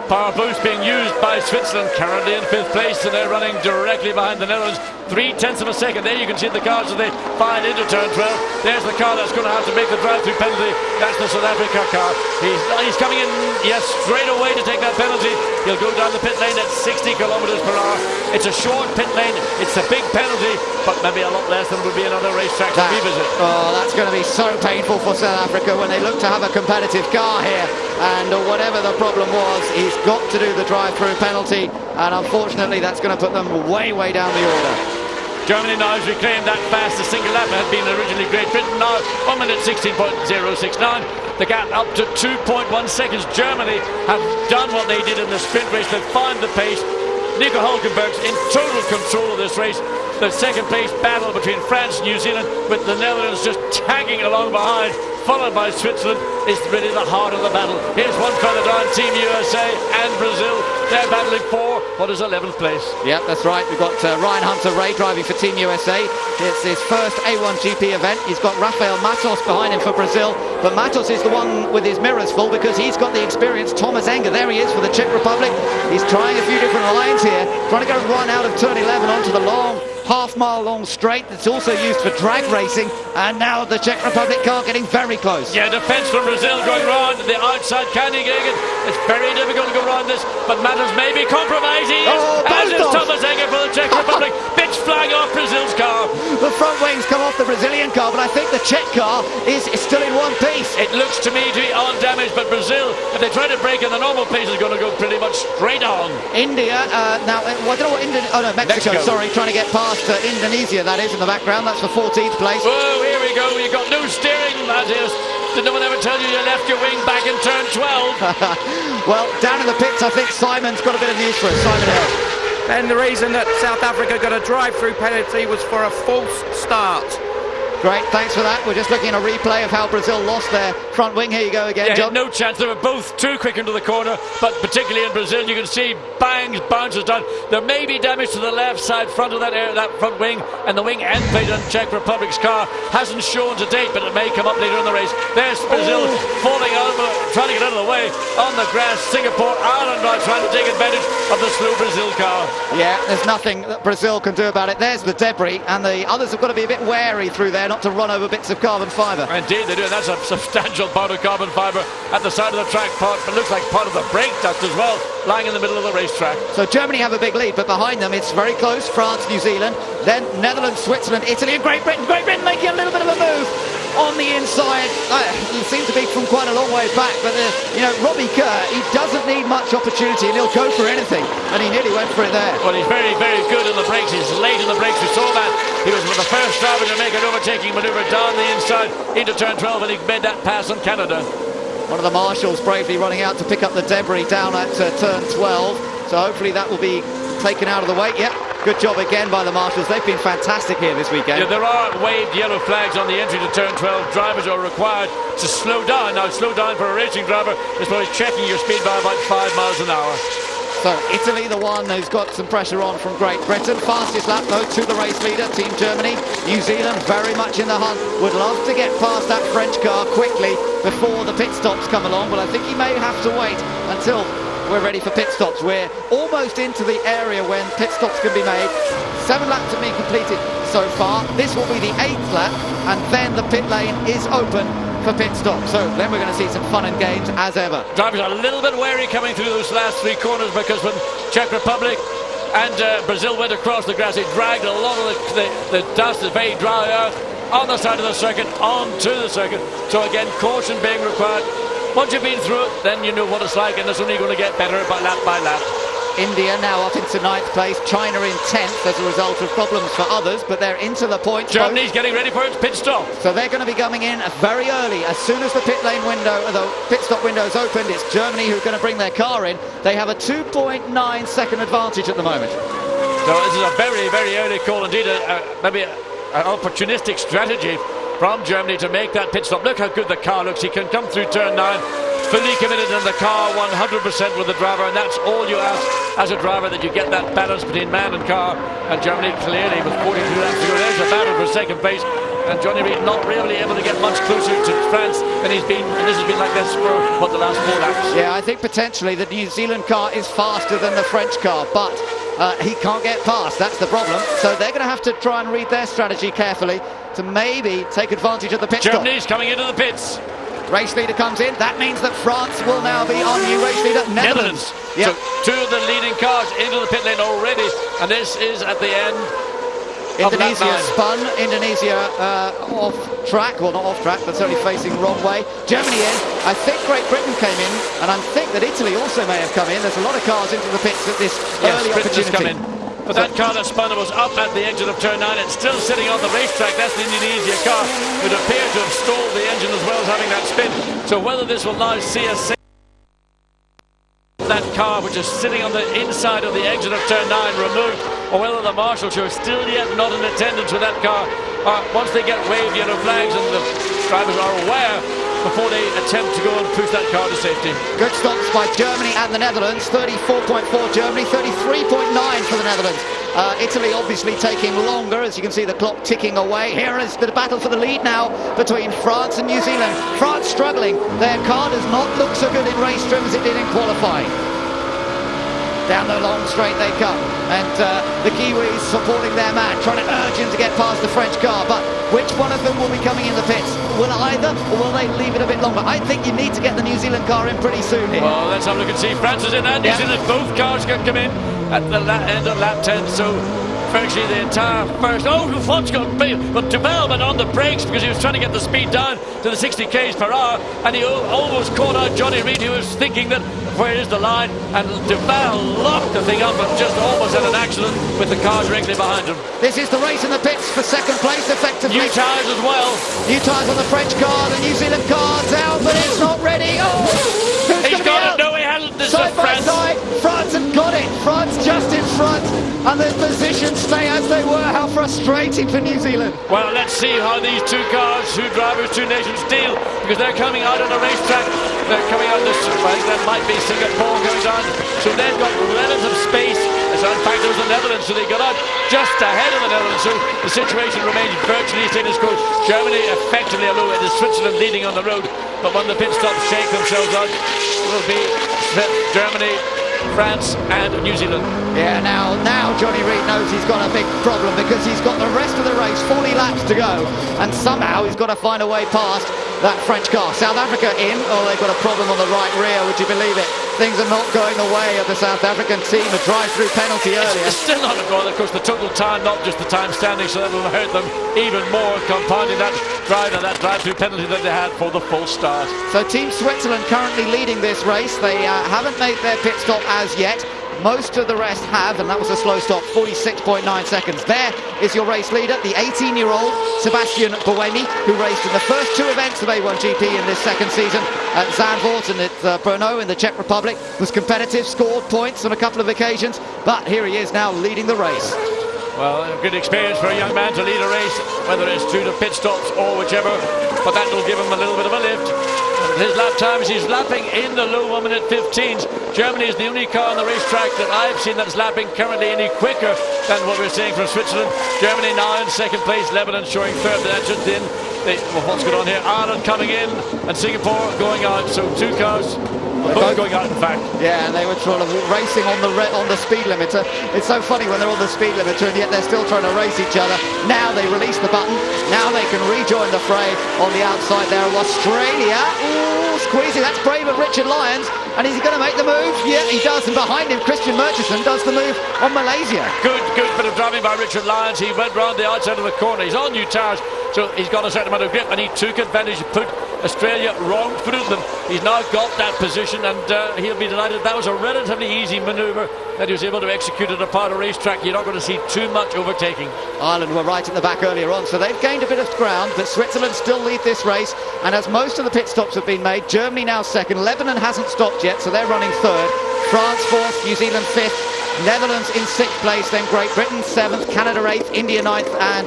Power boost being used by Switzerland, currently in 5th place, and they're running directly behind the Netherlands. 0.3 of a second. There you can see the cars as they file into turn 12. There's the car that's going to have to make the drive-through penalty. That's the South Africa car. He's coming in, yes, straight away to take that penalty. He'll go down the pit lane at 60 kilometres per hour. It's a short pit lane. It's a big penalty, but maybe a lot less than would be another racetrack to revisit. Oh, that's going to be so painful for South Africa when they look to have a competitive car here. And whatever the problem was, he's got to do the drive-through penalty. And unfortunately, that's going to put them way, way down the order. Germany now has reclaimed that fastest single lap that had been originally Great Britain. Now 1 minute 16.069. The gap up to 2.1 seconds. Germany have done what they did in the sprint race. They've found the pace. Nico Hülkenberg's in total control of this race. The second place battle between France and New Zealand, with the Netherlands just tagging along behind, followed by Switzerland, is really the heart of the battle. Here's one further down, Team USA and Brazil. They're battling for what is 11th place. Yep, that's right. We've got Ryan Hunter-Reay driving for Team USA. It's his first A1GP event. He's got Rafael Matos behind him for Brazil, but Matos is the one with his mirrors full because he's got the experience. Thomas Enger, there he is for the Czech Republic. He's trying a few different lines here, trying to go one out of turn 11 onto the long half-mile long straight that's also used for drag racing, and now the Czech Republic car getting very close. Yeah, defence from Brazil going round the outside. Can he get it? It's very difficult to go round this, but Matters may be compromising. As is Thomas Enger for the Czech Republic. Pitch flag off Brazil's car. The front wings come off the Brazilian car, but I think the Czech car is still in one piece. It looks to me to be undamaged, but Brazil, if they try to break in the normal pace, is going to go pretty much straight on. India, now, I don't know what India, oh no, Mexico, sorry, trying to get past Indonesia, that is, in the background. That's for 14th place. Whoa, here we go. You've got no steering, Matthias. Did no one ever tell you left your wing back in turn 12? Well, down in the pits, I think Simon's got a bit of news for us. Simon Hill. And the reason that South Africa got a drive-through penalty was for a false start. Great, thanks for that. We're just looking at a replay of how Brazil lost their front wing. Here you go again, John. No chance. They were both too quick into the corner, but particularly in Brazil, you can see bangs, bounces down. There may be damage to the left side front of that front wing, and the wing end plate on Czech Republic's car hasn't shown to date, but it may come up later in the race. There's Brazil falling over, trying to get out of the way on the grass. Singapore, Ireland now trying to take advantage of the slow Brazil car. Yeah, there's nothing that Brazil can do about it. There's the debris, and the others have got to be a bit wary through there, not to run over bits of carbon fibre. Indeed they do, and that's a substantial part of carbon fibre at the side of the track, but looks like part of the brake duct as well, lying in the middle of the racetrack. So Germany have a big lead, but behind them it's very close. France, New Zealand, then Netherlands, Switzerland, Italy and Great Britain. Great Britain making a little bit of a move. on the inside. He seems to be from quite a long way back, but Robbie Kerr, he doesn't need much opportunity and he'll go for anything, and he nearly went for it there. Well, he's very, very good in the brakes. He's late in the brakes. We saw that. He was the first driver to make an overtaking manoeuvre down the inside into turn 12, and he made that pass on Canada. One of the marshals bravely running out to pick up the debris down at turn 12, so hopefully that will be taken out of the way. Yep, good job again by the marshals. They've been fantastic here this weekend. Yeah, there are waved yellow flags on the entry to turn 12. Drivers are required to slow down. Now, slow down for a racing driver is probably checking your speed by about 5 miles an hour. So Italy, the one who's got some pressure on from Great Britain. Fastest lap though to the race leader, Team Germany. New Zealand very much in the hunt. Would love to get past that French car quickly before the pit stops come along, but I think he may have to wait until we're ready for pit stops. We're almost into the area when pit stops can be made. 7 laps have been completed so far. This will be the 8th lap, and then the pit lane is open for pit stop. So then we're going to see some fun and games as ever. Drivers are a little bit wary coming through those last 3 corners, because when Czech Republic and Brazil went across the grass, it dragged a lot of the dust, the very dry earth, on the side of the circuit, onto the circuit. So again, caution being required. Once you've been through it, then you know what it's like, and it's only going to get better by lap. India now up into 9th place, China in 10th as a result of problems for others, but they're into the points. Germany's getting ready for its pit stop. So they're going to be coming in very early. As soon as the pit lane window, the pit stop window is opened, it's Germany who are going to bring their car in. They have a 2.9 second advantage at the moment. So this is a very, very early call indeed, maybe an opportunistic strategy from Germany to make that pit stop. Look how good the car looks. He can come through turn 9, fully committed in the car, 100% with the driver, and that's all you ask as a driver, that you get that balance between man and car. And Germany clearly, with 42 laps to go, there's a battle for second place, and Johnny Reid not really able to get much closer to France than he's been, and this has been like this for the last 4 laps. Yeah, I think potentially the New Zealand car is faster than the French car, but he can't get past. That's the problem. So they're going to have to try and read their strategy carefully to maybe take advantage of the pit stop. Germany's coming into the pits. Race leader comes in. That means that France will now be on new race leader. Netherlands. Yep. So 2 of the leading cars into the pit lane already, and this is at the end. Indonesia spun. Indonesia off track, well, not off track, but certainly facing the wrong way. Germany in. I think Great Britain came in, and I think that Italy also may have come in. There's a lot of cars into the pits at this early opportunity. Come in. But that car that spun was up at the exit of turn 9. It's still sitting on the racetrack. That's the Indonesia car. It appeared to have stalled the engine as well as having that spin. So whether this will now see us that car, which is sitting on the inside of the exit of turn 9, removed, or whether the marshals, who are still yet not in attendance with that car, once they get waved yellow flags and the drivers are aware, before they attempt to go and push that car to safety. Good stops by Germany and the Netherlands. 34.4 Germany, 33.9 for the Netherlands. Italy obviously taking longer, as you can see the clock ticking away. Here is the battle for the lead now between France and New Zealand. France struggling. Their car does not look so good in race trim as it did in qualifying. Down the long straight they come, and the Kiwis supporting their man, trying to urge him to get past the French car. But which one of them will be coming in the pits? Will either, or will they leave it a bit longer? I think you need to get the New Zealand car in pretty soon here. Well, let's have a look and see. France is in, and New Zealand, both cars can come in at the end of lap 10. So virtually the entire first. Oh, Duval's got, but Duval went on the brakes because he was trying to get the speed down to the 60 km per hour, and he almost caught out Johnny Reid, who was thinking that where is the line, and Duval locked the thing up and just almost had an accident with the car directly behind him. This is the race in the pits for second place, effectively. New tyres as well. New tyres on the French car, the New Zealand car's out, but it's not ready. Oh, he's got it. No, he hasn't. This side is by France. side, France have got it. France just in front, and the positions stay as they were. How frustrating for New Zealand. Well, let's see how these 2 cars, 2 drivers, 2 nations deal, because they're coming out on the racetrack. They're coming out this, I think that might be Singapore going down. So they've got relative space. So in fact, it was the Netherlands, so they got out just ahead of the Netherlands. So the situation remains virtually status quo. Germany effectively, although it is Switzerland leading on the road, but when the pit stops shake themselves out, it will be Germany, France and New Zealand. Yeah, now Johnny Reid knows he's got a big problem, because he's got the rest of the race, 40 laps to go, and somehow he's got to find a way past that French car. South Africa in. Oh, they've got a problem on the right rear, would you believe it? things are not going the way of the South African team. A drive-through penalty earlier. It's still not a goal. Of course, the total time, not just the time standing, so that will hurt them even more, compounding that drive-through penalty that they had for the full start. So Team Switzerland currently leading this race. They haven't made their pit stop as yet. Most of the rest have, and that was a slow stop, 46.9 seconds. There is your race leader, the 18-year-old Sebastian Buemi, who raced in the first two events of A1GP in this second season at Zandvoort and at Brno in the Czech Republic. Was competitive, scored points on a couple of occasions, but here he is now leading the race. Well, a good experience for a young man to lead a race, whether it's through the pit stops or whichever, but that will give him a little bit of a lift. His lap times, he's lapping in the low 1 minute 15s. Germany is the only car on the racetrack that I've seen that's lapping currently any quicker than what we're seeing from Switzerland. Germany now in second place, Lebanon showing third. That's just in. What's going on here? Ireland coming in and Singapore going out. So two cars both going out, in fact. Yeah, and they were sort of racing on the speed limiter. It's so funny when they're on the speed limiter and yet they're still trying to race each other. Now they release the button. Now they can rejoin the fray on the outside there of Australia. Ooh, squeezing. That's brave of Richard Lyons. And is he going to make the move? Yeah, he does. And behind him, Christian Murchison does the move on Malaysia. Good bit of driving by Richard Lyons. He went round the outside of the corner. He's on new tyres, so he's got a certain amount of grip, and he took advantage, put Australia wrong through them. He's now got that position, and he'll be delighted. That was a relatively easy manoeuvre that he was able to execute at a part of racetrack. You're not going to see too much overtaking. Ireland were right at the back earlier on, so they've gained a bit of ground, but Switzerland still lead this race, and as most of the pit stops have been made, Germany now second, Lebanon hasn't stopped yet, so they're running third, France fourth, New Zealand fifth, Netherlands in sixth place, then Great Britain seventh, Canada eighth, India ninth, and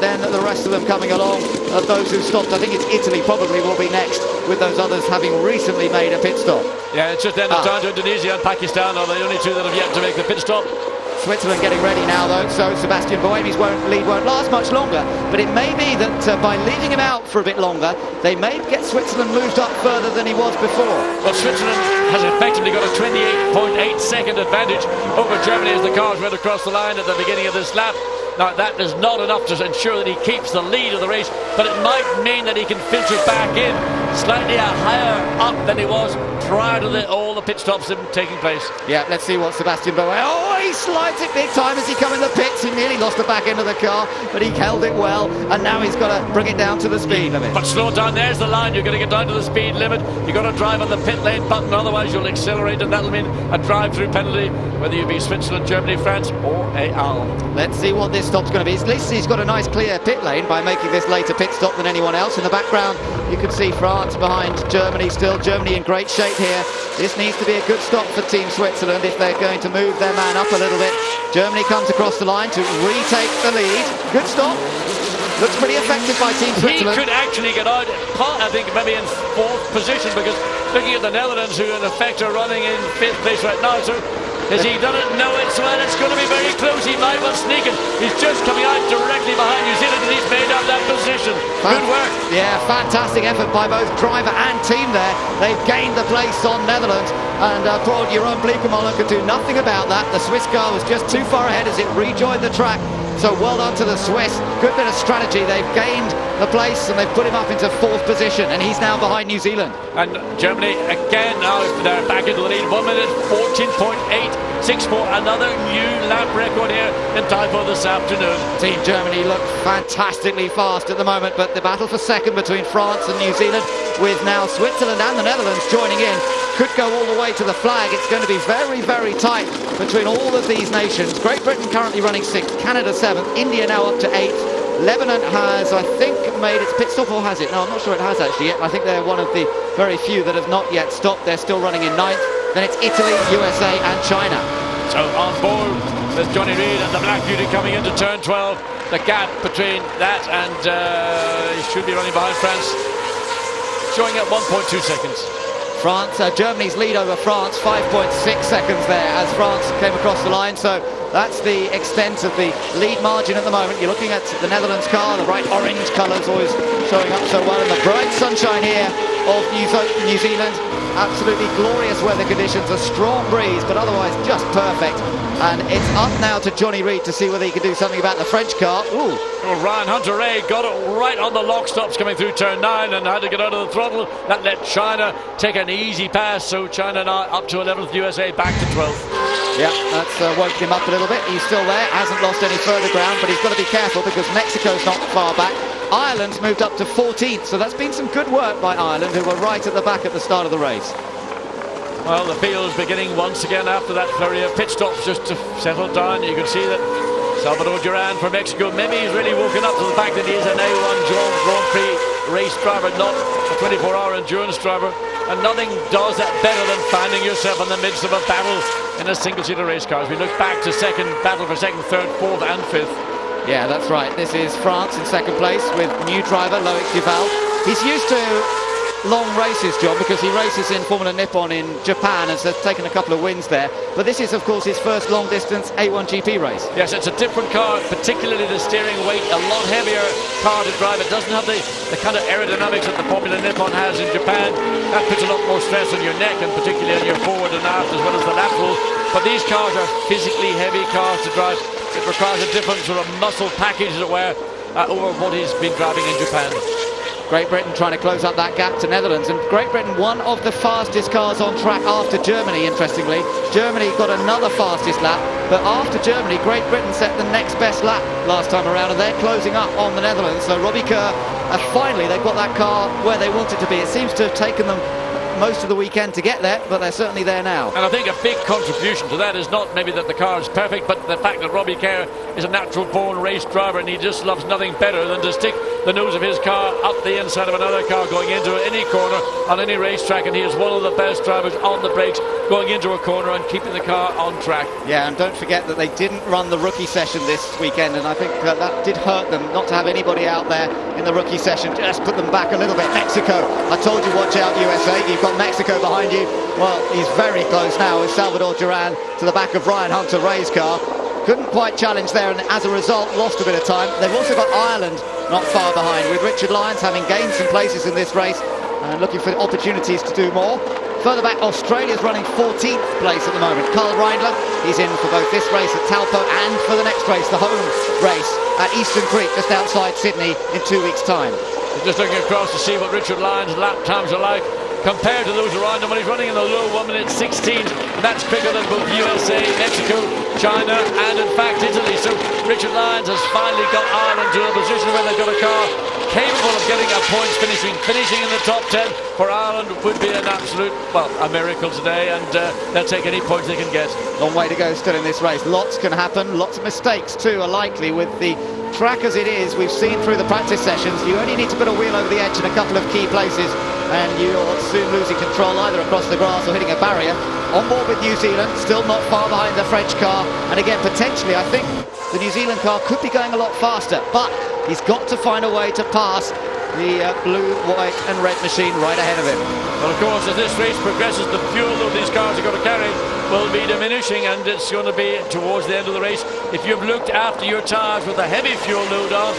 then the rest of them coming along. Of those who stopped, I think it's Italy probably will be next, with those others having recently made a pit stop. Yeah, it's just ended down to Indonesia and Pakistan are the only two that have yet to make the pit stop. Switzerland getting ready now though, so Sebastian Buemi's lead won't last much longer, but it may be that by leaving him out for a bit longer, they may get Switzerland moved up further than he was before. Well, Switzerland has effectively got a 28.8 second advantage over Germany as the cars went across the line at the beginning of this lap. Now that is not enough to ensure that he keeps the lead of the race, but it might mean that he can filter back in slightly higher up than he was prior to all the pit stops taking place. Yeah, let's see what Sebastian Buemi... Oh, he slides it big time as he come in the pits. He nearly lost the back end of the car, but he held it well, and now he's got to bring it down to the speed limit. But slow down, there's the line. You're going to get down to the speed limit. You've got to drive on the pit lane button, otherwise you'll accelerate, and that'll mean a drive-through penalty, whether you be Switzerland, Germany, France, or AL. Let's see what this stop's going to be. At least he's got a nice clear pit lane by making this later pit stop than anyone else. In the background, you can see France behind Germany still. Germany in great shape here. This needs to be a good stop for Team Switzerland if they're going to move their man up a little bit. Germany comes across the line to retake the lead. Good stop. Looks pretty effective by Team Switzerland. He could actually get out, I think, maybe in fourth position, because looking at the Netherlands, who in effect are running in fifth place right now, so has he done it? No, it's going to be very close. He might well sneak it. He's just coming out directly behind New Zealand, and he's made up that position. Good work. Yeah, fantastic effort by both driver and team there. They've gained the place on Netherlands, and poor Jeroen Bleekemolen could do nothing about that. The Swiss car was just too far ahead as it rejoined the track. So well done to the Swiss. Good bit of strategy. They've gained the place and they've put him up into fourth position, and he's now behind New Zealand. And Germany again now they're back into the lead. 1 minute 14.864. Another new lap record here in Taupo this afternoon. Team Germany look fantastically fast at the moment, but the battle for second between France and New Zealand, with now Switzerland and the Netherlands joining in, could go all the way to the flag. It's going to be very, very tight between all of these nations. Great Britain currently running 6th, Canada 7th, India now up to 8th. Lebanon has, I think, made its pit stop, or has it? No, I'm not sure it has actually yet. I think they're one of the very few that have not yet stopped. They're still running in 9th. Then it's Italy, USA and China. So on board with Johnny Reid and the Black Beauty coming into turn 12. The gap between that and he should be running behind France, showing at 1.2 seconds. France, Germany's lead over France, 5.6 seconds there as France came across the line. So that's the extent of the lead margin at the moment. You're looking at the Netherlands car, the bright orange colours always showing up so well in the bright sunshine here of New Zealand. Absolutely glorious weather conditions, a strong breeze, but otherwise just perfect. And it's up now to Johnny Reid to see whether he can do something about the French car. Ooh. Well, Ryan Hunter-Reay got it right on the lock stops coming through turn 9 and had to get out of the throttle. That let China take an easy pass, so China now up to 11th, USA back to 12th. Yeah, that's woken him up a little bit. He's still there, hasn't lost any further ground, but he's got to be careful because Mexico's not far back. Ireland's moved up to 14th, so that's been some good work by Ireland, who were right at the back at the start of the race. Well, the field's beginning once again after that flurry of pit stops just to settle down. You can see that Salvador Duran for Mexico, maybe he's really woken up to the fact that he is an A1 Grand Prix race driver, not a 24-hour endurance driver. And nothing does that better than finding yourself in the midst of a battle in a single-seater race car. As we look back to battle for second, third, fourth and fifth. Yeah, that's right. This is France in second place with new driver Loic Duval. He's used to long races, John, because he races in Formula Nippon in Japan and has taken a couple of wins there. But this is, of course, his first long-distance A1GP race. Yes, it's a different car, particularly the steering weight, a lot heavier car to drive. It doesn't have the kind of aerodynamics that the Formula Nippon has in Japan. That puts a lot more stress on your neck and particularly on your forward and aft as well as the lateral. But these cars are physically heavy cars to drive. It requires a different sort of muscle package, as it were, over what he's been driving in Japan. Great Britain trying to close up that gap to Netherlands, and Great Britain one of the fastest cars on track after Germany, interestingly. Germany got another fastest lap, but after Germany, Great Britain set the next best lap last time around, and they're closing up on the Netherlands. So Robbie Kerr, finally they've got that car where they want it to be. It seems to have taken them most of the weekend to get there, but they're certainly there now. And I think a big contribution to that is not maybe that the car is perfect, but the fact that Robbie Kerr is a natural born race driver and he just loves nothing better than to stick the nose of his car up the inside of another car going into any corner on any racetrack, and he is one of the best drivers on the brakes going into a corner and keeping the car on track. Yeah, and don't forget that they didn't run the rookie session this weekend, and I think that did hurt them not to have anybody out there in the rookie session. Just put them back a little bit. Mexico, I told you, watch out USA. You've got Mexico behind you. Well, he's very close now with Salvador Duran to the back of Ryan Hunter-Reay's car. Couldn't quite challenge there, and as a result lost a bit of time. They've also got Ireland not far behind, with Richard Lyons having gained some places in this race and looking for opportunities to do more. Further back, Australia's running 14th place at the moment. Carl Reindler, he's in for both this race at Taupo and for the next race, the home race at Eastern Creek, just outside Sydney in 2 weeks' time. Just looking across to see what Richard Lyons' lap times are like compared to those around him. When he's running in the low 1 minute 16, and that's quicker than both USA, Mexico, China and in fact Italy. So Richard Lyons has finally got Ireland to a position where they've got a car capable of getting a points finishing in the top 10 for Ireland would be an absolute, well, a miracle today, and they'll take any points they can get. Long way to go still in this race. Lots can happen, lots of mistakes too are likely with the track as it is. We've seen through the practice sessions, you only need to put a wheel over the edge in a couple of key places and you're soon losing control either across the grass or hitting a barrier. On board with New Zealand, still not far behind the French car, and again potentially I think the New Zealand car could be going a lot faster, but he's got to find a way to pass the blue, white and red machine right ahead of him. Well, of course, as this race progresses, the fuel that these cars are going to carry will be diminishing, and it's going to be towards the end of the race. If you've looked after your tyres with a heavy fuel load on,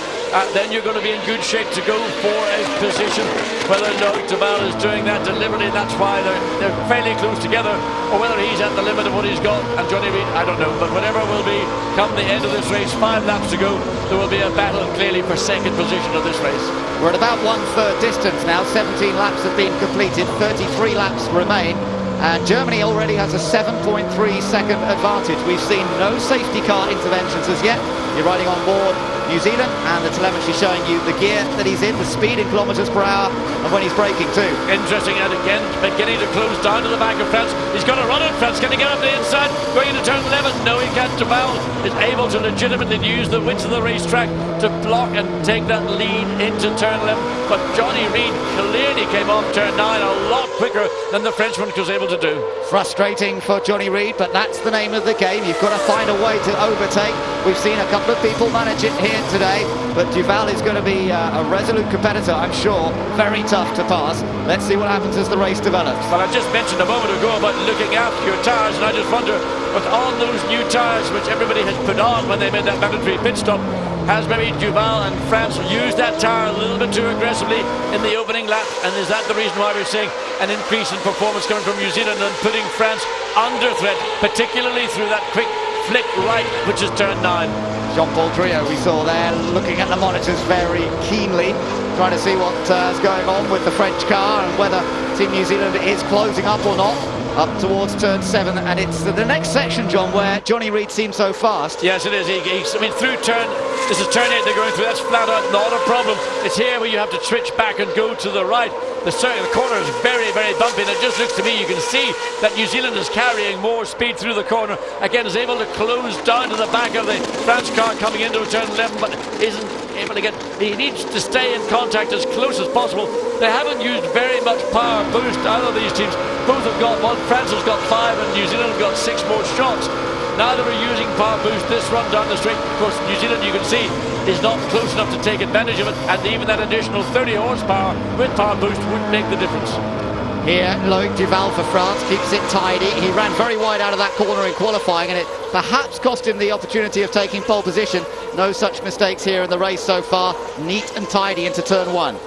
then you're going to be in good shape to go for a position. Whether Loic Duval is doing that deliberately, that's why they're fairly close together, or whether he's at the limit of what he's got, and Johnny Reid, I don't know. But whatever will be, come the end of this race, 5 laps to go, there will be a battle clearly for second position of this race. We're at about 1/3 distance now. 17 laps have been completed, 33 laps remain, and Germany already has a 7.3 second advantage. We've seen no safety car interventions as yet. You're riding on board New Zealand, and the telemetry showing you the gear that he's in, the speed in kilometres per hour, and when he's braking too. Interesting, and again beginning to close down to the back of France. He's got a run at France. Can he get up the inside? Going into turn 11. No, he can't. Duval is able to legitimately use the width of the racetrack to block and take that lead into turn 11. But Johnny Reid clearly came off turn 9 a lot quicker than the Frenchman was able to do. Frustrating for Johnny Reid, but that's the name of the game. You've got to find a way to overtake. We've seen a couple of people manage it here today, but Duval is going to be a resolute competitor, I'm sure. Very tough to pass. Let's see what happens as the race develops. Well, I just mentioned a moment ago about looking after your tyres, and I just wonder, with all those new tyres which everybody has put on when they made that mandatory pit stop, Has maybe Duval and France used that tyre a little bit too aggressively in the opening lap, and is that the reason why we're seeing an increase in performance coming from New Zealand and putting France under threat, particularly through that quick flick right, which is turn 9. Jean-Paul Trio we saw there looking at the monitors very keenly, trying to see what's going on with the French car and whether Team New Zealand is closing up or not. Up towards turn 7, and it's the next section, John, where Johnny Reid seems so fast. Yes, it is. I mean, through turn, this is turn 8 they're going through. That's flat out not a problem. It's here where you have to switch back and go to the right. The corner is very, very bumpy, and it just looks to me, you can see that New Zealand is carrying more speed through the corner. Again, is able to close down to the back of the French car coming into turn 11, but isn't able to get. He needs to stay in contact as close as possible. They haven't used very much power boost out of these teams. Both have got one. France has got 5 and New Zealand have got 6 more shots. Neither are using power boost this run down the straight. Of course, New Zealand, you can see, is not close enough to take advantage of it, and even that additional 30 horsepower with power boost wouldn't make the difference. Here, Loic Duval for France keeps it tidy. He ran very wide out of that corner in qualifying, and it perhaps cost him the opportunity of taking pole position. No such mistakes here in the race so far. Neat and tidy into turn 1.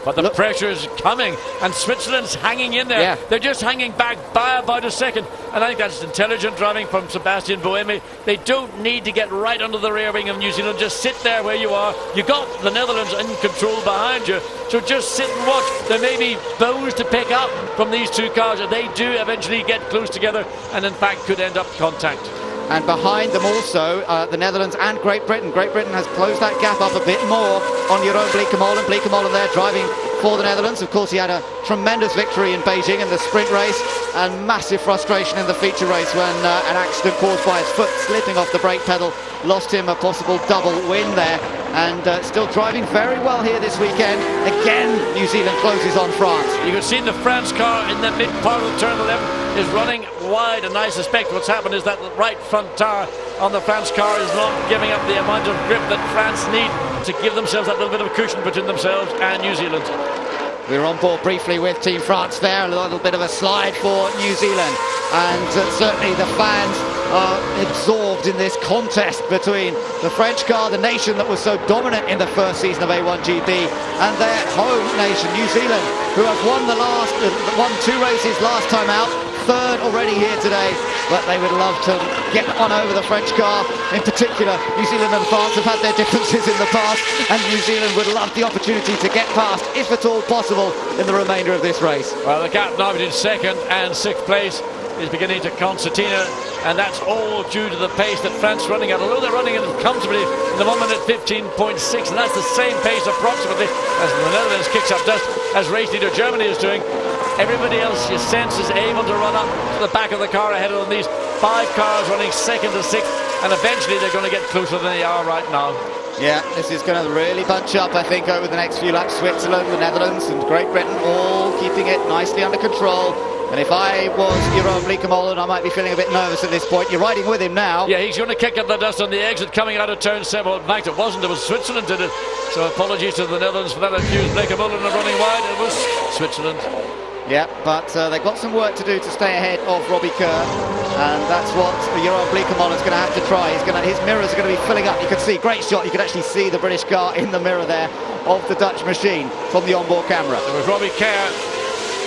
But the pressure is coming, and Switzerland's hanging in there. Yeah. They're just hanging back by about a second, and I think that's intelligent driving from Sebastian Buemi. They don't need to get right under the rear wing of New Zealand. Just sit there where you are. You got the Netherlands in control behind you, so just sit and watch. There may be bones to pick up from these two cars, and they do eventually get close together, and in fact could end up contact. And behind them also, the Netherlands and Great Britain. Great Britain has closed that gap up a bit more on Jeroen Bleekemolen. Bleekemolen there driving for the Netherlands. Of course, he had a tremendous victory in Beijing in the sprint race, and massive frustration in the feature race when an accident caused by his foot slipping off the brake pedal lost him a possible double win there. And still driving very well here this weekend. Again, New Zealand closes on France. You can see the France car in the mid part of turn 11 is running wide, and I suspect what's happened is that the right front tire on the France car is not giving up the amount of grip that France need to give themselves that little bit of cushion between themselves and New Zealand. We were on board briefly with Team France there, a little bit of a slide for New Zealand, and certainly the fans are absorbed in this contest between the French car, the nation that was so dominant in the first season of A1GP, and their home nation, New Zealand, who have won 2 races last time out, 3rd already here today, but they would love to get on over the French car. In particular, New Zealand and France have had their differences in the past, and New Zealand would love the opportunity to get past, if at all possible, in the remainder of this race. Well, the gap now between 2nd and 6th place is beginning to concertina, and that's all due to the pace that France running at. Although they're running it comfortably in the 1 minute 15.6, and that's the same pace approximately as the Netherlands kicks up dust, as race leader Germany is doing. Everybody else, you sense, is able to run up to the back of the car ahead of them. These 5 cars running 2nd to 6th, and eventually they're going to get closer than they are right now. Yeah, this is going to really bunch up, I think, over the next few laps. Switzerland, the Netherlands and Great Britain all keeping it nicely under control. And if I was Jeroen Bleekemolen, I might be feeling a bit nervous at this point. You're riding with him now. Yeah, he's going to kick up the dust on the exit coming out of turn 7. Well, in fact, it wasn't. It was Switzerland did it. So apologies to the Netherlands for that. Accused Bleekemolen of running wide. It was Switzerland. Yeah, but they've got some work to do to stay ahead of Robbie Kerr, and that's what Jeroen Bleekemolen's going to have to try. His mirrors are going to be filling up. You can see, great shot, you can actually see the British car in the mirror there of the Dutch machine from the onboard camera. It was Robbie Kerr,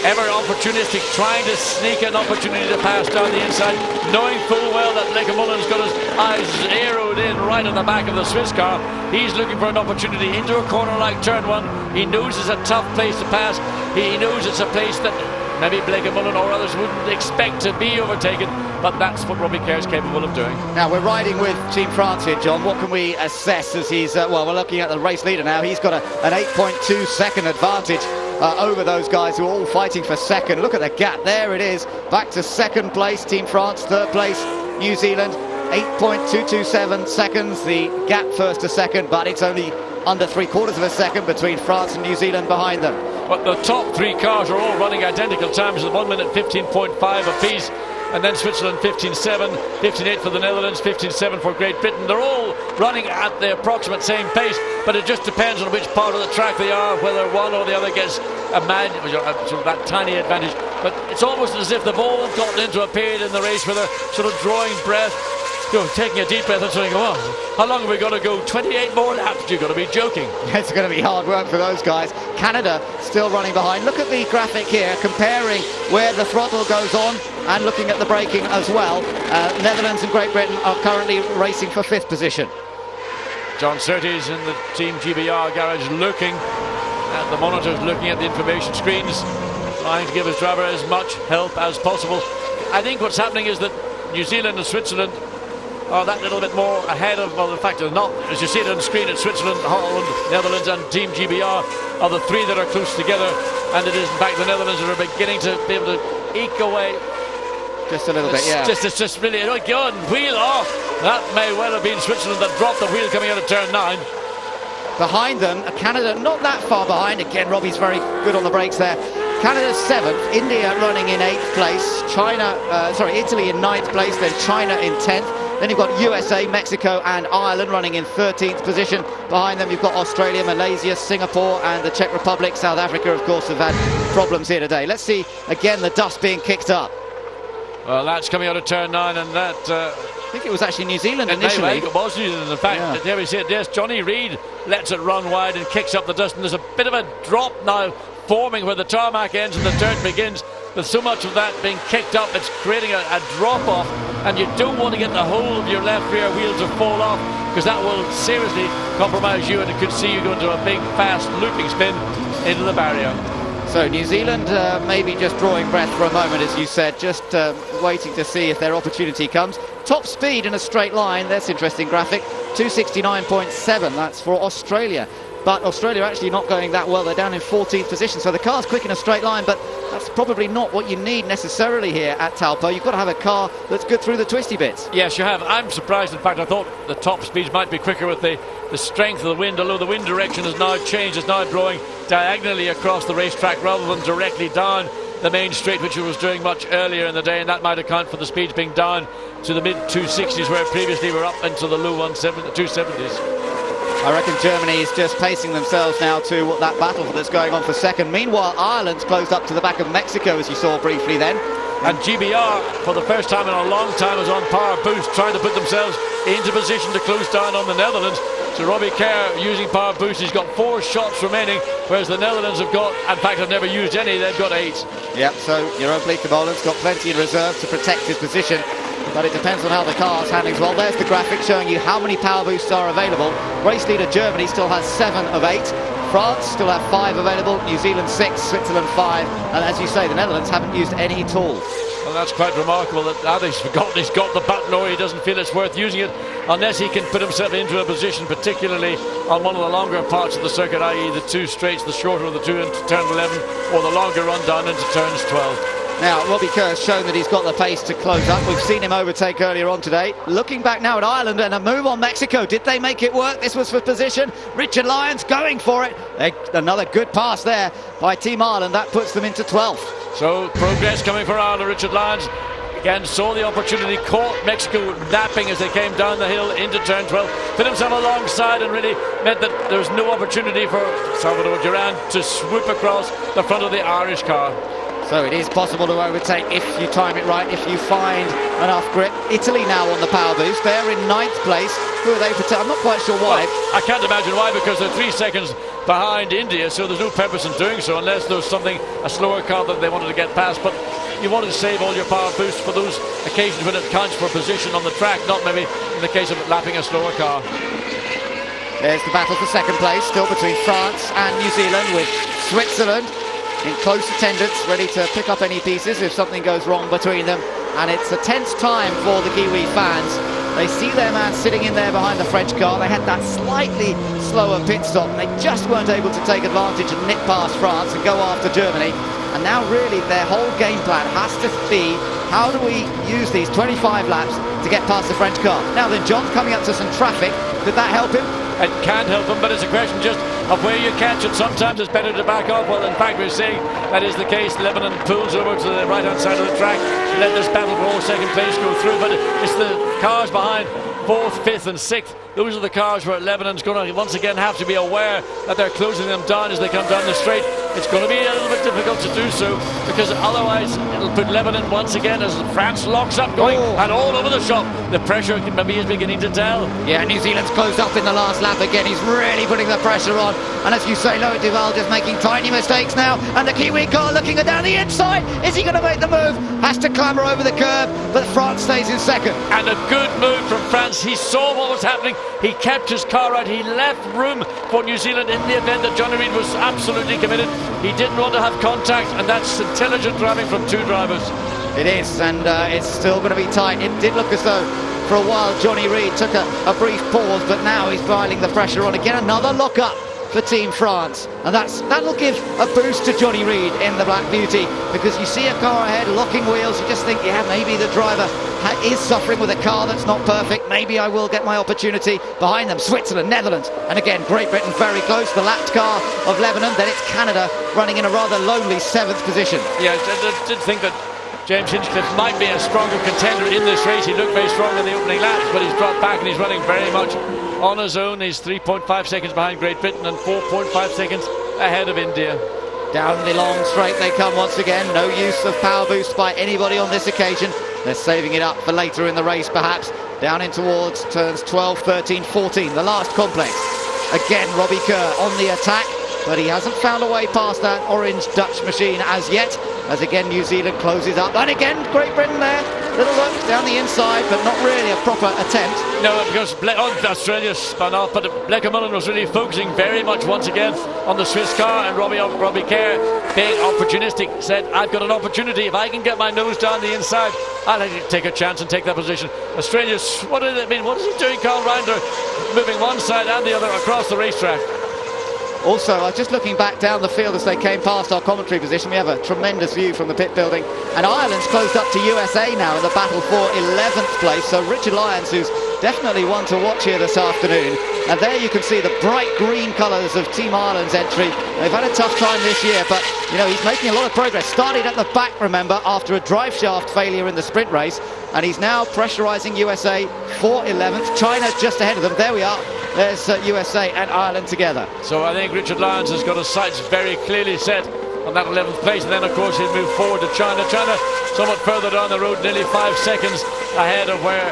ever opportunistic, trying to sneak an opportunity to pass down the inside, knowing full well that Bleekemolen's got his eyes arrowed in right on the back of the Swiss car. He's looking for an opportunity into a corner like turn 1. He knows it's a tough place to pass. He knows it's a place that maybe Bleekemolen or others wouldn't expect to be overtaken, but that's what Robbie Kerr is capable of doing. Now we're riding with Team France here, John. What can we assess as he's, well, we're looking at the race leader now. He's got an 8.2 second advantage over those guys who are all fighting for 2nd. Look at the gap, there it is. Back to 2nd place, Team France, 3rd place, New Zealand. 8.227 seconds, the gap 1st to 2nd, but it's only under 3/4 of a second between France and New Zealand behind them. But the top 3 cars are all running identical times at 1 minute 15.5 apiece, and then Switzerland 15.7, 15.8 for the Netherlands, 15.7 for Great Britain. They're all running at the approximate same pace, but it just depends on which part of the track they are, whether one or the other gets sort of that tiny advantage. But it's almost as if they've all gotten into a period in the race where they're sort of drawing breath, taking a deep breath and saying, "Oh, how long are we going to go? 28 more laps? You've got to be joking." It's going to be hard work for those guys. Canada still running behind. Look at the graphic here, comparing where the throttle goes on and looking at the braking as well. Netherlands and Great Britain are currently racing for 5th position. John Surtees in the Team GBR garage looking at the monitors, looking at the information screens, trying to give his driver as much help as possible. I think what's happening is that New Zealand and Switzerland are that little bit more ahead of, well, in fact they're not. As you see it on the screen, it's Switzerland, Holland, Netherlands and Team GBR are the 3 that are close together, and it is in fact the Netherlands that are beginning to be able to eke away. Just a little bit, yeah. It's just really, oh God, wheel off. That may well have been Switzerland that dropped the wheel coming out of turn 9. Behind them, Canada not that far behind. Again, Robbie's very good on the brakes there. Canada's 7th, India running in 8th place, Italy in 9th place, then China in 10th. Then you've got USA, Mexico and Ireland running in 13th position. Behind them you've got Australia, Malaysia, Singapore and the Czech Republic. South Africa, of course, have had problems here today. Let's see, again, the dust being kicked up. Well, that's coming out of turn 9, and that... I think it was actually New Zealand initially. It was New Zealand, in fact. There we see it. Yes, Johnny Reid lets it run wide and kicks up the dust, and there's a bit of a drop now forming where the tarmac ends and the dirt begins. With so much of that being kicked up, it's creating a drop-off, and you don't want to get the whole of your left rear wheel to fall off, because that will seriously compromise you, and it could see you go into a big, fast looping spin into the barrier. So New Zealand maybe just drawing breath for a moment, as you said, just waiting to see if their opportunity comes. Top speed in a straight line, that's interesting graphic, 269.7, that's for Australia. But Australia actually not going that well, they're down in 14th position, so the car's quick in a straight line, but that's probably not what you need necessarily here at Taupo. You've got to have a car that's good through the twisty bits. Yes, you have. I'm surprised, in fact, I thought the top speeds might be quicker with the strength of the wind, although the wind direction has now changed, it's now blowing diagonally across the racetrack rather than directly down the main straight, which it was doing much earlier in the day, and that might account for the speeds being down to the mid 260s, where previously were up into the low 270s. I reckon Germany is just pacing themselves now to that battle that's going on for second. Meanwhile, Ireland's closed up to the back of Mexico, as you saw briefly then. And GBR, for the first time in a long time, is on power boost, trying to put themselves into position to close down on the Netherlands. So Robbie Kerr using power boost, he's got 4 shots remaining, whereas the Netherlands have got, in fact, have never used any, they've got 8. Yep, so Jeroen Bleekemolen's got plenty in reserve to protect his position. But it depends on how the car's handling as well. There's the graphic showing you how many power boosts are available. Race leader Germany still has 7 of 8. France still have 5 available. New Zealand 6, Switzerland 5. And as you say, the Netherlands haven't used any at all. Well, that's quite remarkable that now he's forgotten he's got the button, or he doesn't feel it's worth using it unless he can put himself into a position, particularly on one of the longer parts of the circuit, i.e. the 2 straights, the shorter of the 2 into turn 11, or the longer run down into turns 12. Now, Robbie Kerr's shown that he's got the pace to close up. We've seen him overtake earlier on today. Looking back now at Ireland and a move on Mexico. Did they make it work? This was for position. Richard Lyons going for it. Another good pass there by Team Ireland. That puts them into 12th. So progress coming for Ireland. Richard Lyons again saw the opportunity, caught Mexico napping as they came down the hill into turn 12, put himself alongside and really meant that there was no opportunity for Salvador Duran to swoop across the front of the Irish car. So it is possible to overtake if you time it right, if you find enough grip. Italy now on the power boost. They're in 9th place. Who are they protect? I'm not quite sure why. Well, I can't imagine why, because they're 3 seconds behind India, so there's no purpose in doing so unless there's something, a slower car that they wanted to get past. But you wanted to save all your power boosts for those occasions when it counts for position on the track, not maybe in the case of lapping a slower car. There's the battle for second place, still between France and New Zealand, with Switzerland in close attendance, ready to pick up any pieces if something goes wrong between them. And it's a tense time for the Kiwi fans. They see their man sitting in there behind the French car. They had that slightly slower pit stop, and they just weren't able to take advantage and nip past France and go after Germany. And now really their whole game plan has to be, how do we use these 25 laps to get past the French car? Now then, John's coming up to some traffic. Did that help him? It can help him, but it's a question just of where you catch it. Sometimes it's better to back off. Well, in fact, we're seeing that is the case. Lebanon pulls over to the right-hand side of the track to let this battle for all second place go through, but it's the cars behind 4th, 5th and 6th. Those are the cars where Lebanon's going to once again have to be aware that they're closing them down as they come down the straight It's going to be a little bit difficult to do so, because otherwise it'll put Lebanon once again as France locks up going and all over the shop. The pressure maybe is beginning to tell. Yeah, New Zealand's closed up in the last lap again. He's really putting the pressure on. And as you say, Loic Duval just making tiny mistakes now. And the Kiwi car looking down the inside. Is he going to make the move? Has to clamber over the curb, but France stays in second. And a good move from France. He saw what was happening. He kept his car out. He left room for New Zealand in the event that Johnny Reid was absolutely committed. He didn't want to have contact, and that's intelligent driving from two drivers. It is, and it's still going to be tight. It did look as though for a while Johnny Reid took a brief pause, but now he's piling the pressure on again. Another lock-up for Team France, and that'll give a boost to Johnny Reid in the Black Beauty, because you see a car ahead locking wheels, you just think, yeah, maybe the driver is suffering with a car that's not perfect. Maybe I will get my opportunity. Behind them, Switzerland, Netherlands, and again Great Britain very close. The lapped car of Lebanon. Then it's Canada running in a rather lonely 7th position. Yeah, I did think that James Hinchcliffe might be a stronger contender in this race. He looked very strong in the opening laps, but he's dropped back and he's running very much on his own. He's 3.5 seconds behind Great Britain and 4.5 seconds ahead of India. Down the long straight they come once again. No use of power boost by anybody on this occasion. They're saving it up for later in the race perhaps. Down in towards turns 12, 13, 14, the last complex. Again Robbie Kerr on the attack, but he hasn't found a way past that orange Dutch machine as yet, as again New Zealand closes up. And again Great Britain there, little look down the inside, but not really a proper attempt. No, because Australia spun off, but Blecker Mullen was really focusing very much once again on the Swiss car, and Robbie Kerr, being opportunistic, said, I've got an opportunity. If I can get my nose down the inside, I'll take a chance and take that position. Australia, what does it mean? What is he doing, Carl Reinder? Moving one side and the other across the racetrack. Also, I was just looking back down the field as they came past our commentary position. We have a tremendous view from the pit building, and Ireland's closed up to USA now in the battle for 11th place. So Richard Lyons, who's definitely one to watch here this afternoon, and there you can see the bright green colours of Team Ireland's entry. They've had a tough time this year, but you know, he's making a lot of progress. Started at the back, remember, after a drive shaft failure in the sprint race, and he's now pressurising USA for 11th. China just ahead of them. There we are. There's USA and Ireland together. So I think Richard Lyons has got his sights very clearly set on that 11th place, and then of course he'll move forward to China. China somewhat further down the road, nearly 5 seconds ahead of where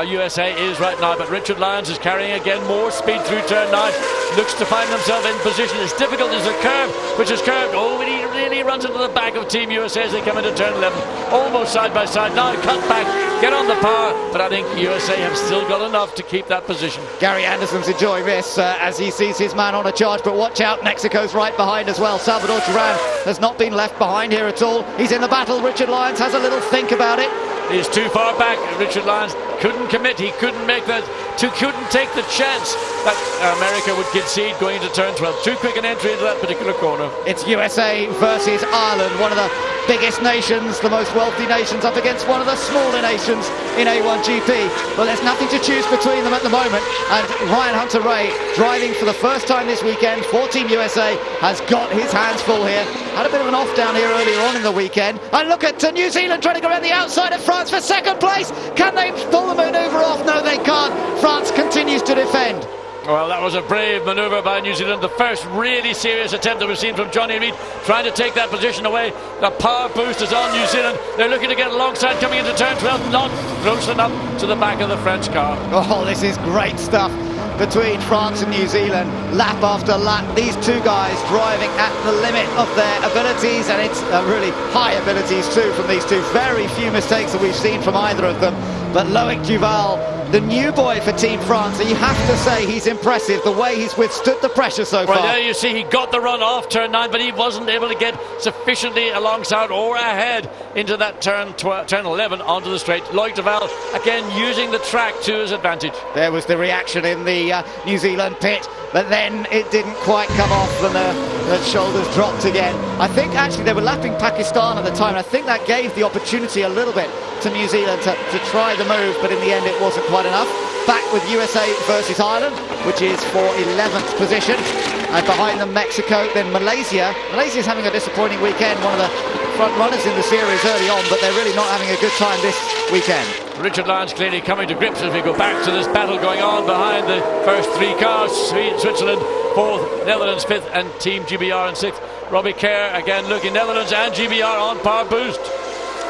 USA is right now, but Richard Lyons is carrying again more speed through turn 9, looks to find himself in position. It's difficult, there's a curve which is curved. Oh, he really runs into the back of Team USA as they come into turn 11, almost side by side. Now cut back, get on the power, but I think USA have still got enough to keep that position. Gary Anderson's enjoying this as he sees his man on a charge, but watch out, Mexico's right behind as well. Salvador Duran has not been left behind here at all. He's in the battle. Richard Lyons has a little think about it. He's too far back. Richard Lyons couldn't commit. He couldn't make that. Couldn't take the chance that America would concede going into turn 12. Too quick an entry into that particular corner. It's USA versus Ireland, one of the biggest nations, the most wealthy nations, up against one of the smaller nations in A1GP. Well, there's nothing to choose between them at the moment, and Ryan Hunter-Reay, driving for the first time this weekend for Team USA, has got his hands full here. Had a bit of an off down here earlier on in the weekend, and look at New Zealand trying to go around the outside of France for second place. Can they pull the manoeuvre off? No, they can't. France continues to defend. Well, that was a brave manoeuvre by New Zealand. The first really serious attempt that we've seen from Johnny Reid, trying to take that position away. The power boost is on New Zealand. They're looking to get alongside coming into turn 12, not close enough to the back of the French car. Oh, this is great stuff between France and New Zealand, lap after lap. These two guys driving at the limit of their abilities, and it's really high abilities too from these two. Very few mistakes that we've seen from either of them. But Loic Duval, the new boy for Team France, and you have to say he's impressive, the way he's withstood the pressure so far. Well, there you see he got the run off turn 9, but he wasn't able to get sufficiently alongside or ahead into that turn 11 onto the straight. Loic Duval, again, using the track to his advantage. There was the reaction in the New Zealand pit, but then it didn't quite come off, and the shoulders dropped again. I think actually they were lapping Pakistan at the time, and I think that gave the opportunity a little bit to New Zealand to try the move, but in the end it wasn't quite enough. Back with USA versus Ireland, which is for 11th position, and behind them Mexico, then Malaysia. Malaysia's having a disappointing weekend, one of the front runners in the series early on, but they're really not having a good time this weekend. Richard Lyons clearly coming to grips as we go back to this battle going on behind the first 3 cars. Switzerland 4th, Netherlands 5th, and Team GBR in 6th. Robbie Kerr again looking. Netherlands and GBR on power boost.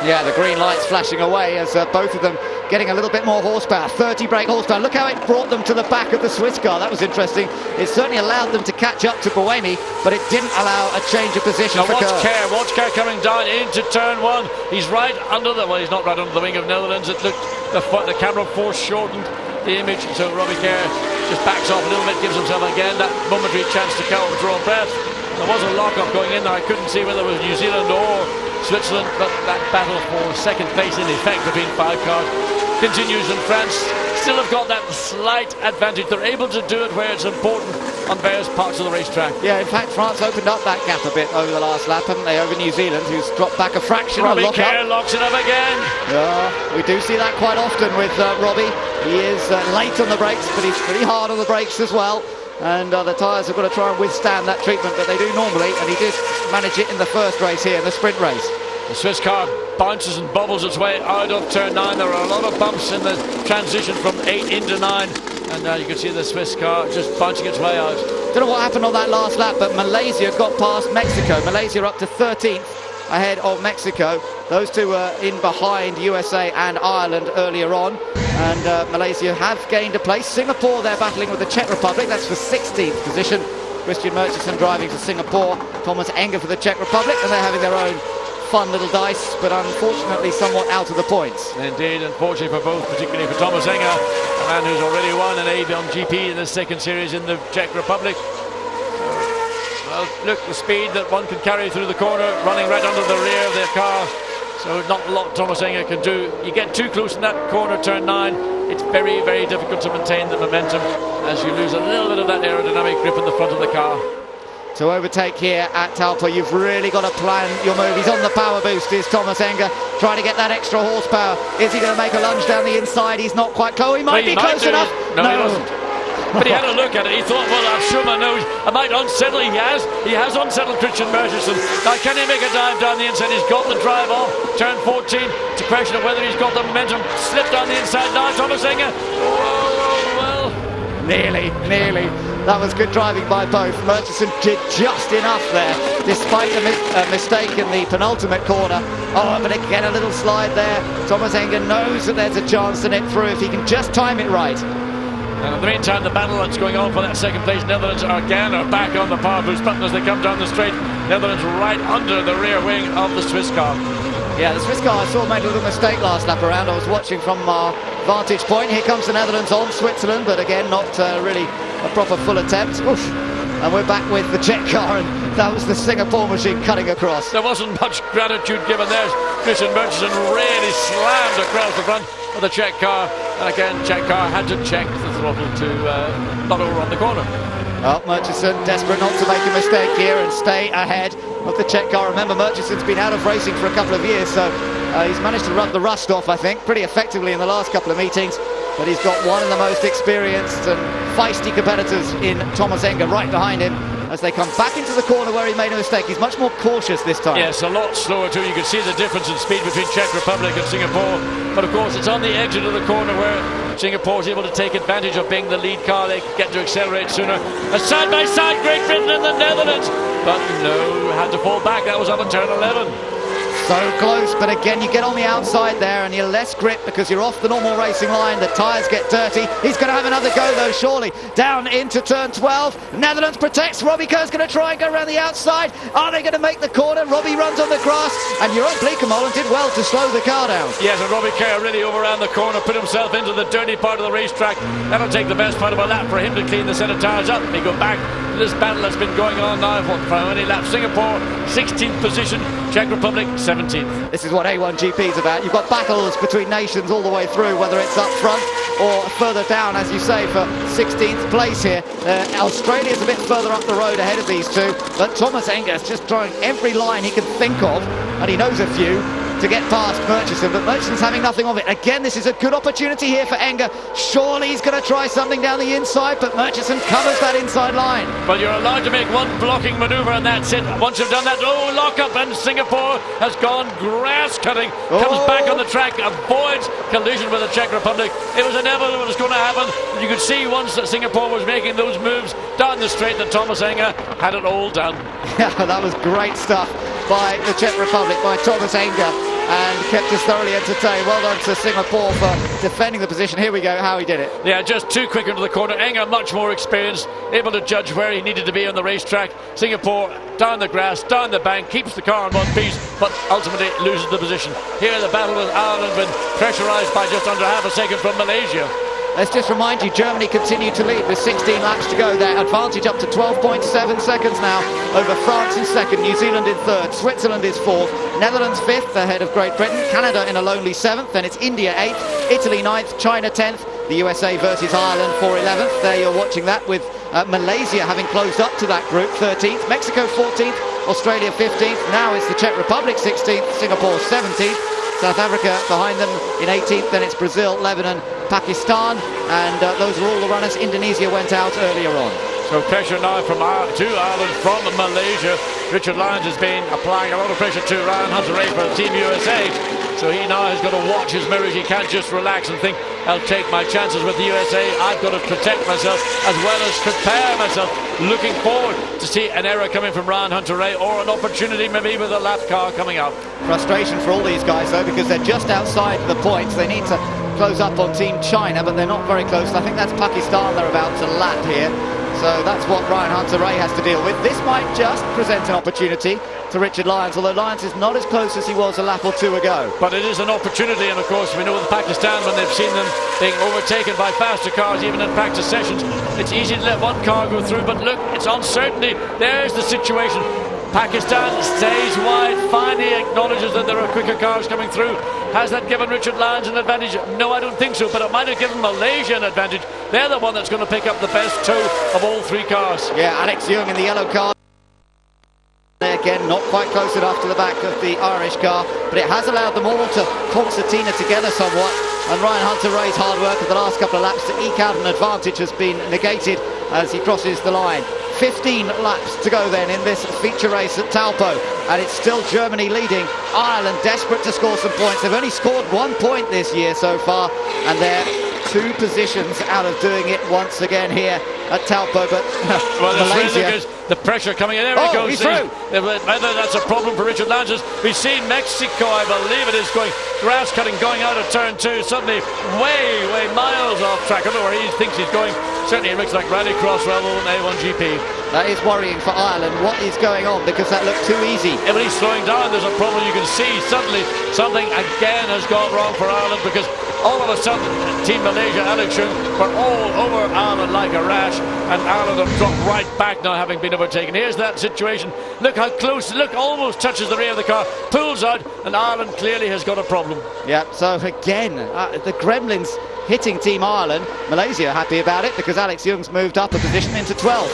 Yeah, the green light's flashing away as both of them getting a little bit more horsepower, 30 brake horsepower. Look how it brought them to the back of the Swiss car. That was interesting. It certainly allowed them to catch up to Buemi, but it didn't allow a change of position for Kerr. Watch Kerr coming down into turn one. He's right under the, well, he's not right under the wing of Netherlands. It looked, the camera force shortened the image, so Robbie Kerr just backs off a little bit, gives himself again that momentary chance to draw breath. There was a lock-up going in there. I couldn't see whether it was New Zealand or Switzerland, but that battle for second place in effect between 5 cars continues, and France still have got that slight advantage. They're able to do it where it's important on various parts of the racetrack. Yeah, in fact, France opened up that gap a bit over the last lap, haven't they, over New Zealand, who's dropped back a fraction. Robbie Kerr locks it up again. Yeah, we do see that quite often with Robbie. He is late on the brakes, but he's pretty hard on the brakes as well. And the tyres have got to try and withstand that treatment, but they do normally, and he did manage it in the first race here, in the sprint race. The Swiss car bounces and bobbles its way out of turn 9. There are a lot of bumps in the transition from 8 into 9, and you can see the Swiss car just bouncing its way out. Don't know what happened on that last lap, but Malaysia got past Mexico. Malaysia up to 13th ahead of Mexico. Those two were in behind USA and Ireland earlier on, and Malaysia have gained a place. Singapore, they're battling with the Czech Republic. That's for 16th position. Christian Murchison driving for Singapore, Thomas Enger for the Czech Republic, and they're having their own fun little dice, but unfortunately somewhat out of the points. Indeed, unfortunately for both, particularly for Thomas Enger, a man who's already won an A1GP in the second series in the Czech Republic. Well, look, the speed that one can carry through the corner, running right under the rear of their car, so not a lot Thomas Enger can do. You get too close in that corner, turn 9, it's very, very difficult to maintain the momentum as you lose a little bit of that aerodynamic grip in the front of the car. To overtake here at Taupo, you've really got to plan your move. He's on the power boost, is Thomas Enger, trying to get that extra horsepower. Is he going to make a lunge down the inside? He's not quite close. He might be close enough. No, he wasn't. But he had a look at it. He thought, well, I'm sure my nose, I might unsettle. He has unsettled Christian Murchison. Now, can he make a dive down the inside? He's got the drive off. Turn 14. It's a question of whether he's got the momentum. Slip down the inside now, Thomas Enger. Well. Nearly. That was good driving by both. Murchison did just enough there, despite a mistake in the penultimate corner. Oh, but again, a little slide there. Thomas Enger knows that there's a chance to nip through if he can just time it right. And in the meantime, the battle that's going on for that second place, Netherlands are back on the power boost button as they come down the straight. Netherlands right under the rear wing of the Swiss car. Yeah, the Swiss car I saw made a little mistake last lap around. I was watching from our vantage point. Here comes the Netherlands on Switzerland, but again, not really a proper full attempt. Oof. And we're back with the Czech car, and that was the Singapore machine cutting across. There wasn't much gratitude given there. Christian Murchison really slammed across the front of the Czech car, and again, Czech car had to check the throttle to not overrun the corner. Well, Murchison desperate not to make a mistake here and stay ahead of the Czech car. Remember, Murchison's been out of racing for a couple of years, so he's managed to rub the rust off, I think, pretty effectively in the last couple of meetings. But he's got one of the most experienced and feisty competitors in Thomas Enger right behind him as they come back into the corner where he made a mistake. He's much more cautious this time. Yes, a lot slower too. You can see the difference in speed between Czech Republic and Singapore. But of course, it's on the exit of the corner where Singapore is able to take advantage of being the lead car. They get to accelerate sooner. A side by side, Great Britain and the Netherlands. But no, had to fall back. That was up at turn 11. So close, but again, you get on the outside there and you're less grip because you're off the normal racing line. The tyres get dirty. He's going to have another go, though, surely. Down into turn 12. Netherlands protects. Robbie Kerr's going to try and go around the outside. Are they going to make the corner? Robbie runs on the grass, and Jeroen Bleekemolen did well to slow the car down. Yes, and Robbie Kerr really overran the corner, put himself into the dirty part of the racetrack. That'll take the best part of a lap for him to clean the set of tyres up. He go back to this battle that's been going on now for how many laps? Singapore, 16th position. Czech Republic, 17th. This is what A1GP is about. You've got battles between nations all the way through, whether it's up front or further down, as you say, for 16th place here. Australia's a bit further up the road ahead of these two, but Thomas Enger's just trying every line he can think of, and he knows a few. to get past Murchison, but Murchison's having nothing of it. Again, this is a good opportunity here for Enger. Surely he's going to try something down the inside, but Murchison covers that inside line. Well, you're allowed to make one blocking manoeuvre, and that's it. Once you've done that, lock up, and Singapore has gone grass cutting, comes back on the track, avoids collision with the Czech Republic. It was inevitable it was going to happen. You could see once that Singapore was making those moves down the straight that Thomas Enger had it all done. Yeah, that was great stuff by the Czech Republic, by Thomas Enger, and kept us thoroughly entertained. Well done to Singapore for defending the position. Here we go, how he did it. Yeah, just too quick into the corner. Enger much more experienced, able to judge where he needed to be on the racetrack. Singapore down the grass, down the bank, keeps the car in one piece, but ultimately loses the position. Here the battle with Ireland been pressurised by just under half a second from Malaysia. Let's just remind you, Germany continue to lead with 16 laps to go. Their advantage up to 12.7 seconds now over France in second, New Zealand in third, Switzerland is fourth, Netherlands fifth ahead of Great Britain, Canada in a lonely seventh, then it's India 8th, Italy 9th, China 10th, the USA versus Ireland for 11th. There you're watching that with Malaysia having closed up to that group, 13th, Mexico 14th, Australia 15th, now it's the Czech Republic 16th, Singapore 17th, South Africa behind them in 18th, then it's Brazil, Lebanon, Pakistan, and those are all the runners. Indonesia went out earlier on. So pressure now to Ireland from Malaysia. Richard Lyons has been applying a lot of pressure to Ryan Hunter-Reay for Team USA. So he now has got to watch his mirrors. He can't just relax and think, I'll take my chances with the USA. I've got to protect myself as well as prepare myself. Looking forward to see an error coming from Ryan Hunter-Reay or an opportunity maybe with a lap car coming up. Frustration for all these guys though, because they're just outside the points. They need to close up on Team China, but they're not very close. I think that's Pakistan they're about to lap here. So that's what Ryan Hunter-Reay has to deal with. This might just present an opportunity to Richard Lyons, although Lyons is not as close as he was a lap or two ago. But it is an opportunity, and of course we know with Pakistan, when they've seen them being overtaken by faster cars even in practice sessions, it's easy to let one car go through, but look, it's uncertainty. There's the situation. Pakistan stays wide, finally acknowledges that there are quicker cars coming through. Has that given Richard Lyons an advantage? No, I don't think so, but it might have given Malaysia an advantage. They're the one that's going to pick up the best two of all three cars. Yeah, Alex Young in the yellow car. Again, not quite close enough to the back of the Irish car, but it has allowed them all to concertina together somewhat. And Ryan Hunter-Reay's hard work of the last couple of laps to eke out an advantage has been negated as he crosses the line. 15 laps to go then in this feature race at Taupo, and it's still Germany leading. Ireland desperate to score some points. They've only scored 1 point this year so far, and they're 2 positions out of doing it once again here at Taupo. But well, Malaysia, the pressure coming in. There it goes. He's through. Whether that's a problem for Richard Lyons. We've seen Mexico, I believe it is, going grass cutting, going out of turn 2, suddenly way miles off track. I don't know where he thinks he's going. Certainly it looks like Rallycross rather than A1GP. That is worrying for Ireland. What is going on? Because that looked too easy. Yeah, but he's slowing down. There's a problem. You can see suddenly something again has gone wrong for Ireland, because all of a sudden Team Malaysia, Alex Young, were all over Ireland like a rash, and Ireland have dropped right back now, having been overtaken. Here's that situation. Look how close. Look, almost touches the rear of the car, pulls out, and Ireland clearly has got a problem. Yeah, so again, the Gremlins hitting Team Ireland. Malaysia happy about it because Alex Young's moved up a position into 12.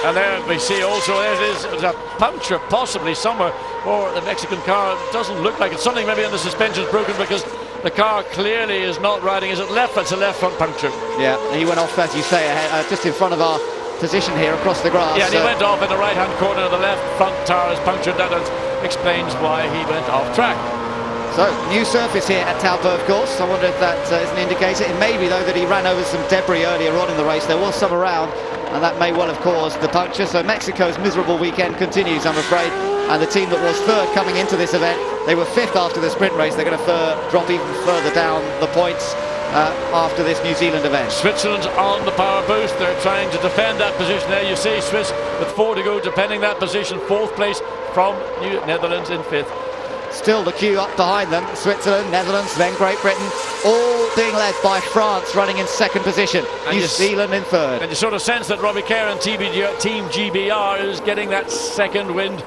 And there we see also there's a puncture possibly somewhere for the Mexican car. It doesn't look like it's something maybe in the suspension's broken, because the car clearly is not riding. Is it left? It's a left front puncture. Yeah, he went off, as you say, just in front of our position here across the grass. Yeah, and he went off in the right-hand corner. The left front tire is punctured. That explains why he went off track. So, new surface here at Taupo, of course. I wonder if that is an indicator. It may be, though, that he ran over some debris earlier on in the race. There was some around, and that may well have caused the puncture. So Mexico's miserable weekend continues, I'm afraid. And the team that was third coming into this event, they were fifth after the sprint race. They're going to drop even further down the points after this New Zealand event. Switzerland's on the power boost. They're trying to defend that position there. You see Swiss with 4 to go, defending that position. 4th place from Netherlands in 5th. Still the queue up behind them. Switzerland, Netherlands, then Great Britain, all being led by France, running in 2nd position. New Zealand in 3rd. And you sort of sense that Robbie Kerr and Team GBR is getting that second wind.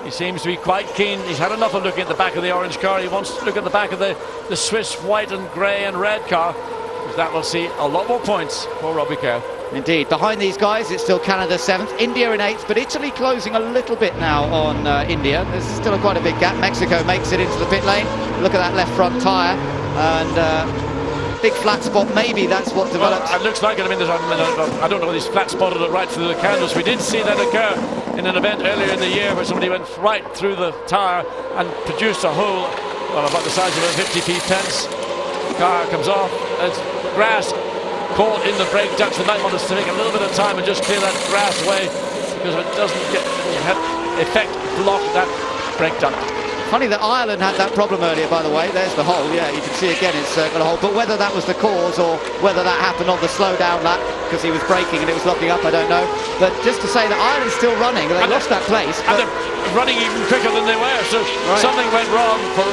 He seems to be quite keen. He's had enough of looking at the back of the orange car. He wants to look at the back of the Swiss white and grey and red car, because that will see a lot more points for Robbie Kerr. Indeed. Behind these guys, it's still Canada 7th, India in 8th, but Italy closing a little bit now on India. There's still quite a big gap. Mexico makes it into the pit lane. Look at that left front tyre. And big flat spot, maybe that's what develops. Well, it looks like it. I mean, I don't know whether he's flat spotted it right through the canvas. We did see that occur in an event earlier in the year where somebody went right through the tyre and produced a hole, well, about the size of a 50p pence. Car comes off. It's grass caught in the brake ducts. They might want us to take a little bit of time and just clear that grass away, because it doesn't get effect block that brake duct. Funny that Ireland had that problem earlier, by the way. There's the hole. Yeah, you can see again it's got a hole. But whether that was the cause or whether that happened on the slow down lap because he was braking and it was locking up, I don't know. But just to say that Ireland's still running. They lost that place. And they're running even quicker than they were. So something went wrong for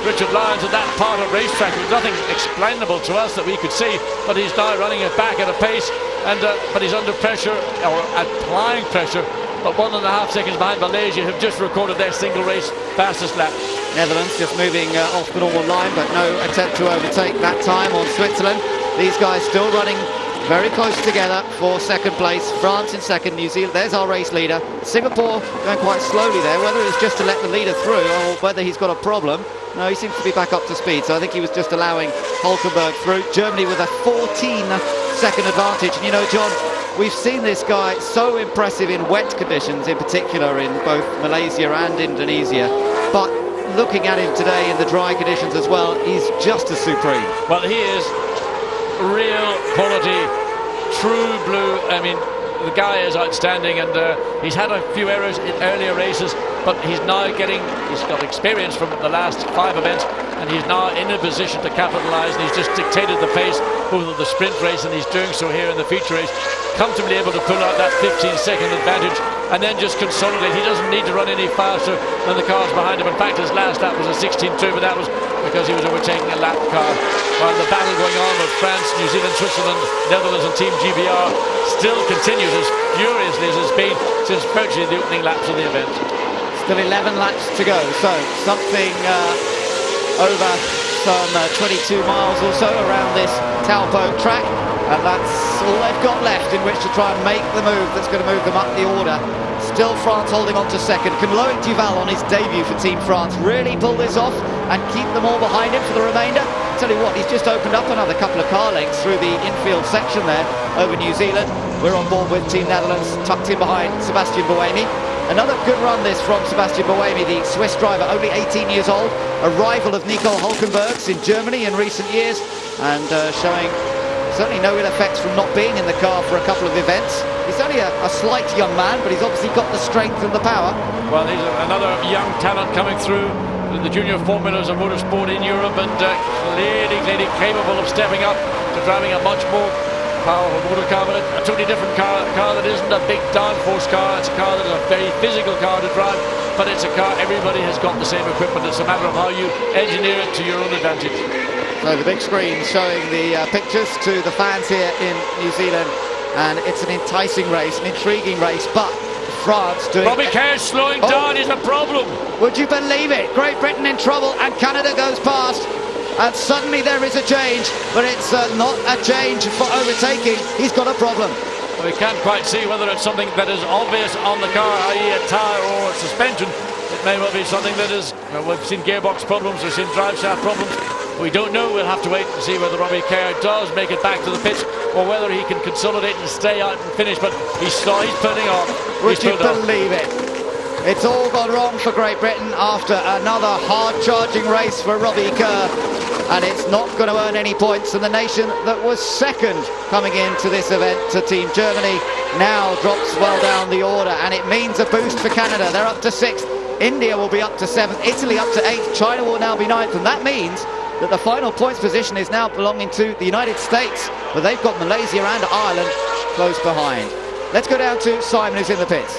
Richard Lyons at that part of racetrack. There was nothing explainable to us that we could see, but he's now running it back at a pace, and but he's under pressure, or applying pressure. But 1.5 seconds behind Malaysia, who've just recorded their single race fastest lap. Netherlands just moving off the normal line, but no attempt to overtake that time on Switzerland. These guys still running very close together for second place. France in second, New Zealand, there's our race leader. Singapore going quite slowly there, whether it's just to let the leader through or whether he's got a problem. No, he seems to be back up to speed, so I think he was just allowing Hulkenberg through. Germany with a 14-second advantage. And you know, John, we've seen this guy so impressive in wet conditions, in particular in both Malaysia and Indonesia. But looking at him today in the dry conditions as well, he's just as supreme. Well, he is real quality, true blue. I mean, the guy is outstanding, and he's had a few errors in earlier races, but he's got experience from the last 5 events, and he's now in a position to capitalise, and he's just dictated the pace both of the sprint race, and he's doing so here in the feature race, comfortably able to pull out that 15-second advantage and then just consolidate. He doesn't need to run any faster than the cars behind him. In fact, his last lap was a 16.2, but that was because he was overtaking a lap car. While the battle going on with France, New Zealand, Switzerland, Netherlands and Team GBR still continues as furiously as it's been since virtually the opening laps of the event. Still 11 laps to go, so something over some 22 miles or so around this Taupo track, and that's all they've got left in which to try and make the move that's going to move them up the order. Still France holding on to second. Can Loic Duval on his debut for Team France really pull this off and keep them all behind him for the remainder? Tell you what, he's just opened up another couple of car lengths through the infield section there over New Zealand. We're on board with Team Netherlands, tucked in behind Sebastian Buemi. Another good run this from Sebastian Buemi, the Swiss driver, only 18 years old, a rival of Nico Hulkenberg's in Germany in recent years, and showing certainly no ill effects from not being in the car for a couple of events. He's only a slight young man, but he's obviously got the strength and the power. Well, he's another young talent coming through the junior formulas of motorsport in Europe, and clearly capable of stepping up to driving a much more powerful motor car, but a totally different car that isn't a big downforce car. It's a car that is a very physical car to drive, but it's a car everybody has got the same equipment. It's a matter of how you engineer it to your own advantage. So the big screen showing the pictures to the fans here in New Zealand, and it's an enticing race, an intriguing race, but France doing... Robbie Kerr slowing down is a problem. Would you believe it? Great Britain in trouble, and Canada goes past, and suddenly there is a change, but it's not a change for overtaking. He's got a problem. Well, we can't quite see whether it's something that is obvious on the car, i.e. a tyre or a suspension. It may well be something that is... we've seen gearbox problems, we've seen drive shaft problems. We don't know. We'll have to wait and see whether Robbie Kerr does make it back to the pits, or whether he can consolidate and stay out and finish. But he's pulling off. Would you believe it? It's all gone wrong for Great Britain after another hard-charging race for Robbie Kerr, and it's not going to earn any points. And the nation that was second coming into this event to Team Germany now drops well down the order, and it means a boost for Canada. They're up to 6th. India will be up to 7th. Italy up to 8th. China will now be 9th, and that means that the final points position is now belonging to the United States, but they've got Malaysia and Ireland close behind. Let's go down to Simon, who's in the pits.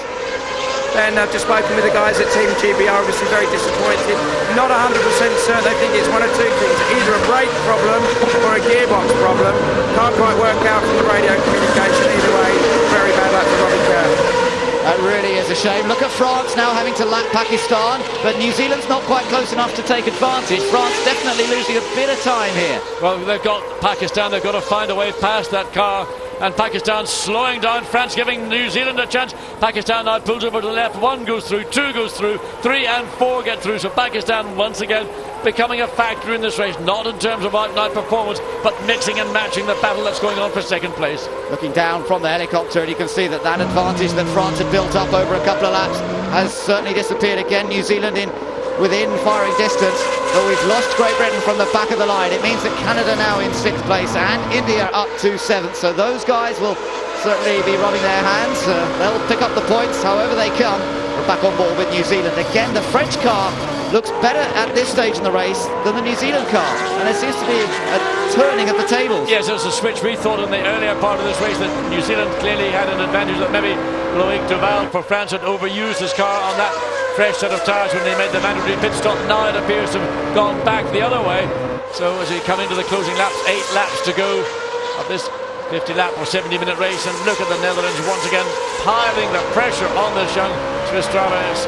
And I've just spoken with the guys at Team GBR, obviously very disappointed. Not 100% certain. They think it's one of two things, either a brake problem or a gearbox problem. Can't quite work out from the radio communication. Either way, very bad luck for Robbie Kerr. That really is a shame. Look at France now having to lap Pakistan, but New Zealand's not quite close enough to take advantage. France definitely losing a bit of time here. Well, they've got Pakistan, they've got to find a way past that car and Pakistan slowing down. France giving New Zealand a chance. Pakistan now pulls over to the left. 1 goes through, 2 goes through, 3 and 4 get through. So Pakistan once again becoming a factor in this race, not in terms of out-and-out performance, but mixing and matching the battle that's going on for second place. Looking down from the helicopter, and you can see that advantage that France had built up over a couple of laps has certainly disappeared again. New Zealand within firing distance, but we've lost Great Britain from the back of the line. It means that Canada now in 6th place and India up to 7th, so those guys will certainly be rubbing their hands. They'll pick up the points however they come. We're back on board with New Zealand. Again, the French car looks better at this stage in the race than the New Zealand car, and there seems to be a turning of the tables. Yes, it was a switch. We thought in the earlier part of this race that New Zealand clearly had an advantage, that maybe Loic Duval for France had overused his car on that fresh set of tyres when they made the mandatory pit stop. Now it appears to have gone back the other way. So as we come into the closing laps, 8 laps to go of this 50 lap or 70-minute race, and look at the Netherlands once again piling the pressure on this young Swiss drivers.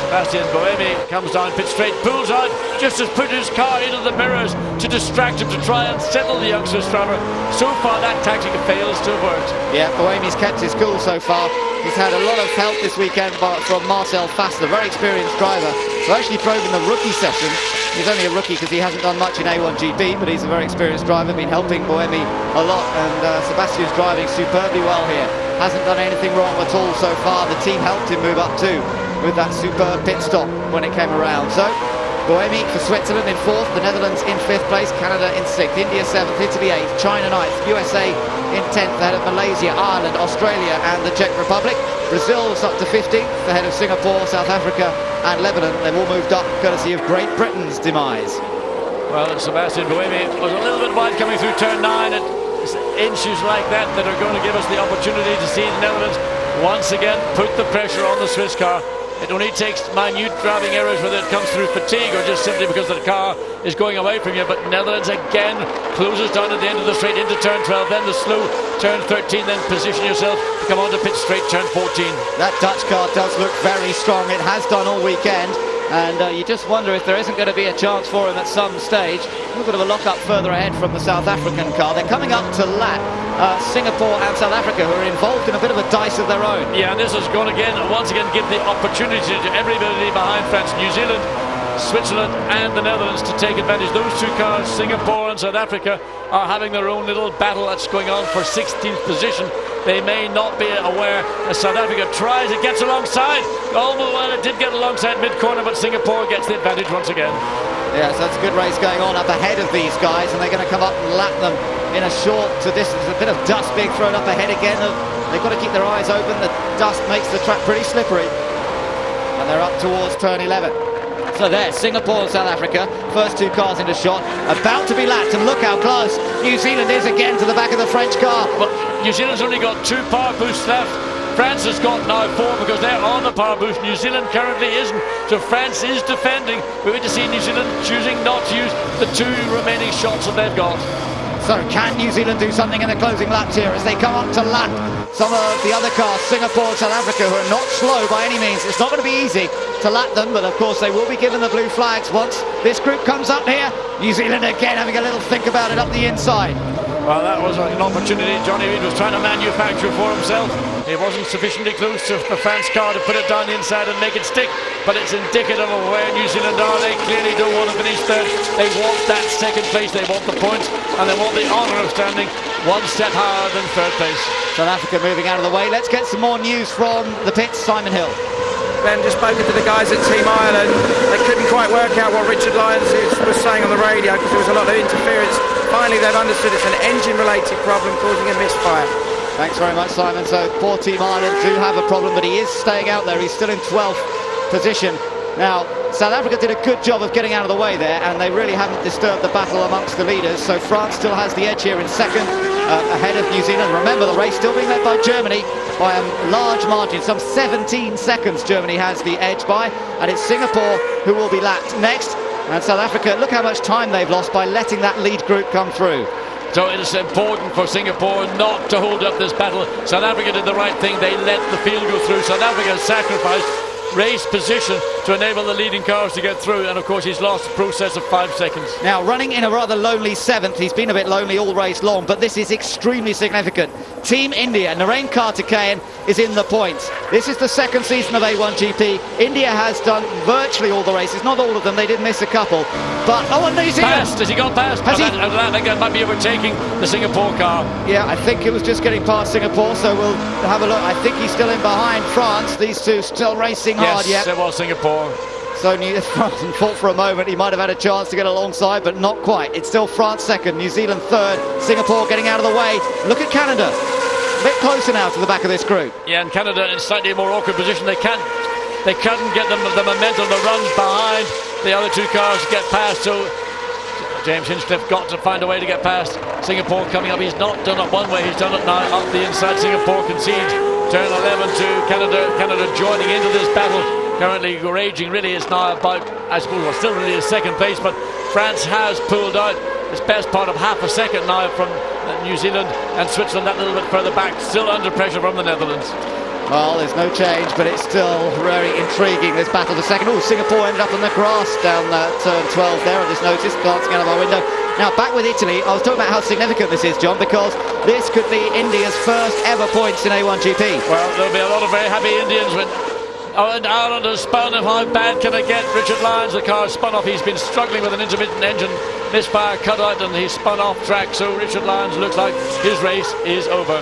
Sebastian Buemi comes down pit straight, pulls out, just as put his car into the mirrors to distract him, to try and settle the young Swiss driver. So far that tactic fails to have worked. Yeah, Buemi's kept his cool so far. He's had a lot of help this weekend from Marcel Fassler, a very experienced driver, who actually drove in the rookie session. He's only a rookie because he hasn't done much in A1GP, but he's a very experienced driver, been helping Buemi a lot, and Sebastian's driving superbly well here. Hasn't done anything wrong at all so far. The team helped him move up too with that superb pit stop when it came around. So Buemi for Switzerland in 4th, the Netherlands in 5th place, Canada in 6th, India 7th, Italy 8th, China 9th, USA in 10th, ahead of Malaysia, Ireland, Australia and the Czech Republic. Brazil's up to 15th, ahead of Singapore, South Africa and Lebanon. They've all moved up courtesy of Great Britain's demise. Well, Sebastian Buemi was a little bit wide coming through turn 9. It's inches like that that are going to give us the opportunity to see the Netherlands once again put the pressure on the Swiss car. It only takes minute driving errors, whether it comes through fatigue or just simply because the car is going away from you. But Netherlands again closes down at the end of the straight into turn 12, then the slow turn 13, then position yourself to come on to pit straight turn 14. That Dutch car does look very strong. It has done all weekend. And you just wonder if there isn't going to be a chance for him at some stage. A little bit of a lock-up further ahead from the South African car. They're coming up to lap Singapore and South Africa, who are involved in a bit of a dice of their own. Yeah, and this is going to once again give the opportunity to everybody behind France, New Zealand, Switzerland and the Netherlands to take advantage. Those two cars, Singapore and South Africa, are having their own little battle that's going on for 16th position. They may not be aware as South Africa tries, it gets alongside. Almost, well, it did get alongside mid-corner, but Singapore gets the advantage once again. Yeah, so that's a good race going on up ahead of these guys, and they're going to come up and lap them in a short distance. A bit of dust being thrown up ahead again. They've got to keep their eyes open. The dust makes the track pretty slippery. And they're up towards turn 11. So there, Singapore and South Africa, first two cars into shot, about to be lapped, and look how close New Zealand is again to the back of the French car. Well, New Zealand's only got 2 power boosts left. France has got now 4 because they're on the power boost. New Zealand currently isn't, so France is defending. We're going to see New Zealand choosing not to use the 2 remaining shots that they've got. So can New Zealand do something in the closing laps here as they come up to lap some of the other cars, Singapore and South Africa, who are not slow by any means. It's not going to be easy to lap them, but of course they will be given the blue flags once this group comes up here. New Zealand again having a little think about it up the inside. Well, that was an opportunity Johnny Reid was trying to manufacture for himself. It wasn't sufficiently close to the France car to put it down the inside and make it stick, but it's indicative of where New Zealand are. They clearly don't want to finish third. They want that second place, they want the points, and they want the honour of standing one step higher than third place. South Africa moving out of the way. Let's get some more news from the pits. Simon Hill. Ben, just spoken to the guys at Team Ireland. They couldn't quite work out what Richard Lyons was saying on the radio because there was a lot of interference. Finally, they've understood it's an engine-related problem causing a misfire. Thanks very much, Simon. So poor Team Ireland do have a problem, but he is staying out there. He's still in 12th position. Now, South Africa did a good job of getting out of the way there, and they really haven't disturbed the battle amongst the leaders. So France still has the edge here in second, ahead of New Zealand. Remember, the race still being led by Germany by a large margin. Some 17 seconds Germany has the edge by, and it's Singapore who will be lapped next. And South Africa, look how much time they've lost by letting that lead group come through. So it is important for Singapore not to hold up this battle. South Africa did the right thing. They let the field go through. South Africa sacrificed race position to enable the leading cars to get through, and of course he's lost a process of 5 seconds. Now, running in a rather lonely 7th, he's been a bit lonely all race long, but this is extremely significant. Team India, Narain Karthikeyan is in the points. This is the second season of A1GP. India has done virtually all the races, not all of them, they did miss a couple. But, oh, and New Zealand! Passed, has he got past? Has he? I think that might be overtaking the Singapore car. Yeah, I think it was just getting past Singapore, so we'll have a look. I think he's still in behind France. These two still racing hard yet. Yes, it was Singapore. So France thought for a moment he might have had a chance to get alongside, but not quite. It's still France second, New Zealand third, Singapore getting out of the way. Look at Canada. A bit closer now to the back of this group. Yeah, and Canada in slightly more awkward position. They couldn't get the momentum, the run behind the other two cars to get past. So James Hinchcliffe got to find a way to get past Singapore coming up. He's not done it one way, he's done it now up the inside. Singapore concedes turn 11 to Canada. Canada joining into this battle. Currently raging really is now about, I suppose, well, still really is second place, but France has pulled out its best part of half a second now from New Zealand, and Switzerland that little bit further back, still under pressure from the Netherlands. Well, there's no change, but it's still very intriguing, this battle for second. Oh, Singapore ended up on the grass down that turn 12 there, I just noticed, glancing out of my window. Now, back with Italy, I was talking about how significant this is, John, because this could be India's first ever points in A1GP. Well, there'll be a lot of very happy Indians when Ireland has spun of how bad can it get. Richard Lyons, the car spun off. He's been struggling with an intermittent engine misfire cutout, and he's spun off track. So Richard Lyons looks like his race is over.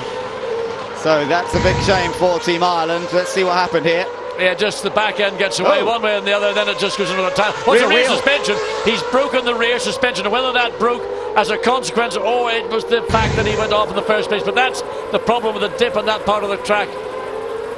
So that's a big shame for Team Ireland. Let's see what happened here. Yeah, just the back end gets away one way and the other, then it just goes another time. What's the rear suspension? He's broken the rear suspension. Whether that broke as a consequence or it was the fact that he went off in the first place. But that's the problem with the dip on that part of the track.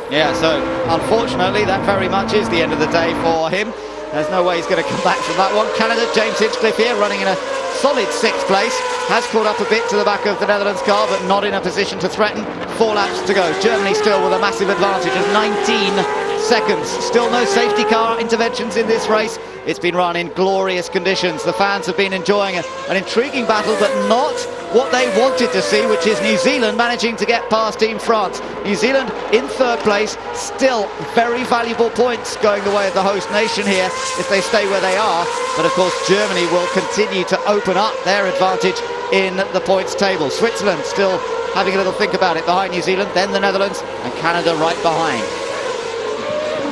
Yeah, so unfortunately that very much is the end of the day for him. There's no way he's going to come back from that one. Canada, James Hinchcliffe here running in a solid 6th place. Has caught up a bit to the back of the Netherlands car, but not in a position to threaten. 4 laps to go. Germany still with a massive advantage of 19 seconds. Still no safety car interventions in this race. It's been run in glorious conditions. The fans have been enjoying an intriguing battle, but not what they wanted to see, which is New Zealand managing to get past Team France. New Zealand in 3rd place, still very valuable points going the way of the host nation here if they stay where they are. But of course Germany will continue to open up their advantage in the points table. Switzerland still having a little think about it behind New Zealand, then the Netherlands, and Canada right behind.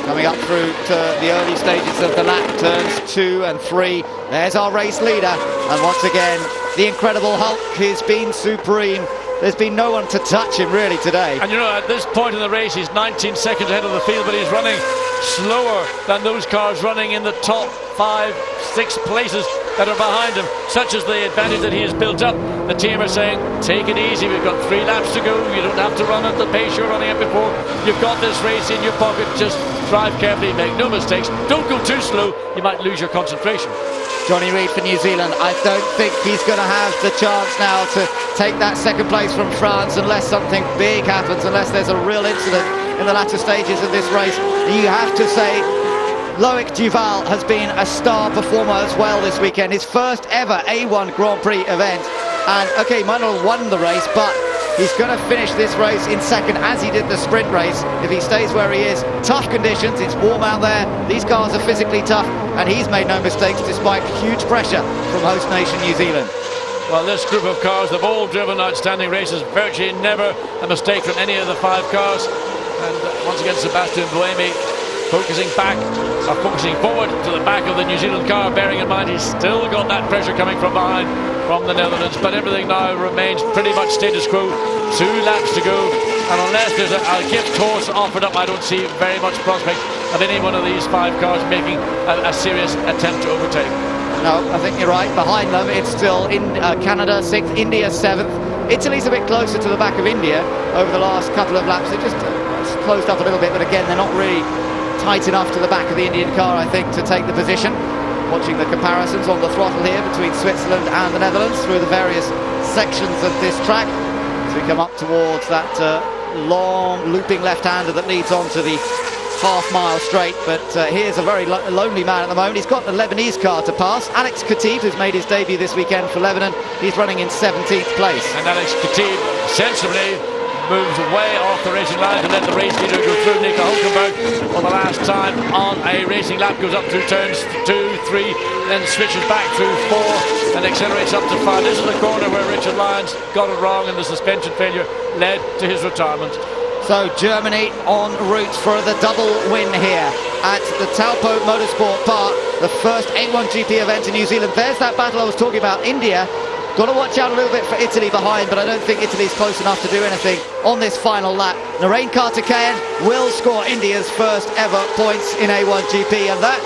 Coming up through to the early stages of the lap, turns 2 and 3. There's our race leader, and once again the Incredible Hulk has been supreme. There's been no one to touch him really today. And you know, at this point in the race he's 19 seconds ahead of the field, but he's running slower than those cars running in the top 5, 6 places that are behind him. Such is the advantage that he has built up. The team are saying, take it easy, we've got 3 laps to go, you don't have to run at the pace you're running at before. You've got this race in your pocket, just drive carefully, make no mistakes, don't go too slow, you might lose your concentration. Johnny Reid for New Zealand, I don't think he's going to have the chance now to take that 2nd place from France unless something big happens, unless there's a real incident in the latter stages of this race. You have to say Loic Duval has been a star performer as well this weekend. His first ever A1 Grand Prix event. And okay, he might not have won the race, but he's going to finish this race in 2nd, as he did the sprint race, if he stays where he is. Tough conditions, it's warm out there, these cars are physically tough, and he's made no mistakes despite huge pressure from host nation New Zealand. Well, this group of cars, they've all driven outstanding races, virtually never a mistake from any of the 5 cars. And once again, Sebastian Buemi focusing forward to the back of the New Zealand car, bearing in mind he's still got that pressure coming from behind from the Netherlands, but everything now remains pretty much status quo. 2 laps to go, and unless there's a gift horse offered up, I don't see very much prospect of any one of these 5 cars making a serious attempt to overtake. No, I think you're right. Behind them it's still in Canada 6th, India 7th. Italy's a bit closer to the back of India over the last couple of laps. It just closed up a little bit, but again they're not really tight enough to the back of the Indian car, I think, to take the position. Watching the comparisons on the throttle here between Switzerland and the Netherlands through the various sections of this track as we come up towards that long looping left-hander that leads on to the half-mile straight. But here's a very lonely man at the moment. He's got the Lebanese car to pass. Alex Khatib, who's made his debut this weekend for Lebanon, he's running in 17th place. And Alex Khatib sensibly moves way off the racing line to let the race leader go through. Nico Hulkenberg for the last time on a racing lap, goes up through turns 2, 3, then switches back through 4 and accelerates up to 5. This is the corner where Richard Lyons got it wrong and the suspension failure led to his retirement. So Germany en route for the double win here at the Taupo Motorsport Park, the first A1GP event in New Zealand. There's that battle I was talking about, India. Got to watch out a little bit for Italy behind, but I don't think Italy's close enough to do anything on this final lap. Narain Karthikeyan will score India's first ever points in A1GP, and that